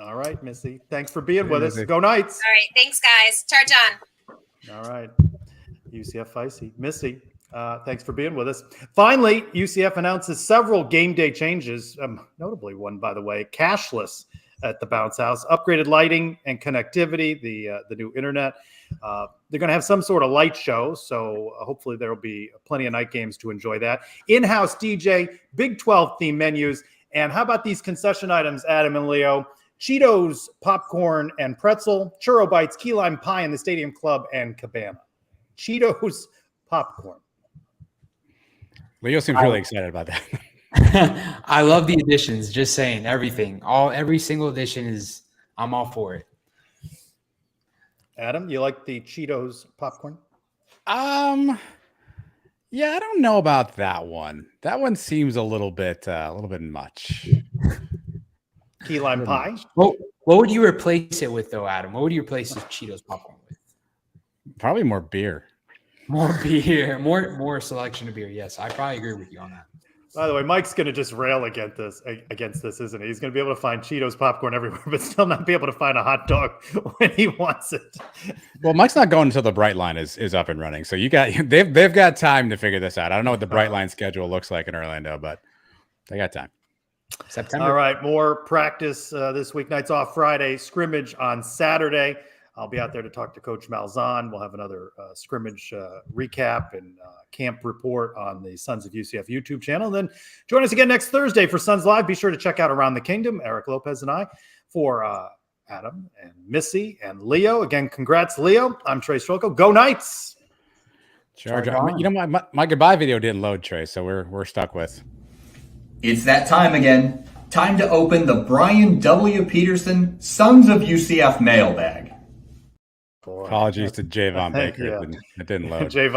All right, Missy. Thanks for being with us. Go Knights. All right. Thanks, guys. Charge on. All right. UCF Feisty. Missy, thanks for being with us. Finally, UCF announces several game day changes, notably one, by the way, cashless at the Bounce House, upgraded lighting and connectivity, the new internet. They're going to have some sort of light show, so hopefully there will be plenty of night games to enjoy that. In-house DJ, Big 12 theme menus, and how about these concession items, Adam and Leo? Cheetos, popcorn, and pretzel, churro bites, key lime pie in the Stadium Club, and Cabana. Cheetos, popcorn. Leo seems really excited about that. I love the additions. Just saying, everything, every single addition I'm all for it. Adam, you like the Cheetos popcorn? Yeah, I don't know about that one. That one seems a little bit much. Key lime pie. Well, what would you replace it with, though, Adam? What would you replace the Cheetos popcorn with? Probably more beer. More beer, more selection of beer. Yes, I probably agree with you on that. By the way, Mike's going to just rail against this, isn't he? He's going to be able to find Cheetos popcorn everywhere, but still not be able to find a hot dog when he wants it. Well, Mike's not going until the Bright Line is up and running. So they've got time to figure this out. I don't know what the Bright Line schedule looks like in Orlando, but they got time. September. All right, more practice this week. Nights off Friday, scrimmage on Saturday. I'll be out there to talk to Coach Malzahn. We'll have another scrimmage recap and camp report on the Sons of UCF YouTube channel. And then join us again next Thursday for Sons Live. Be sure to check out Around the Kingdom, Eric Lopez and I, for Adam and Missy and Leo. Again, congrats, Leo. I'm Trey Strelko. Go Knights! Charge on. You know, my goodbye video didn't load, Trey, so we're stuck with. It's that time again. Time to open the Brian W. Peterson Sons of UCF mailbag. Apologies to Javon Baker. Yeah. It didn't load. Javon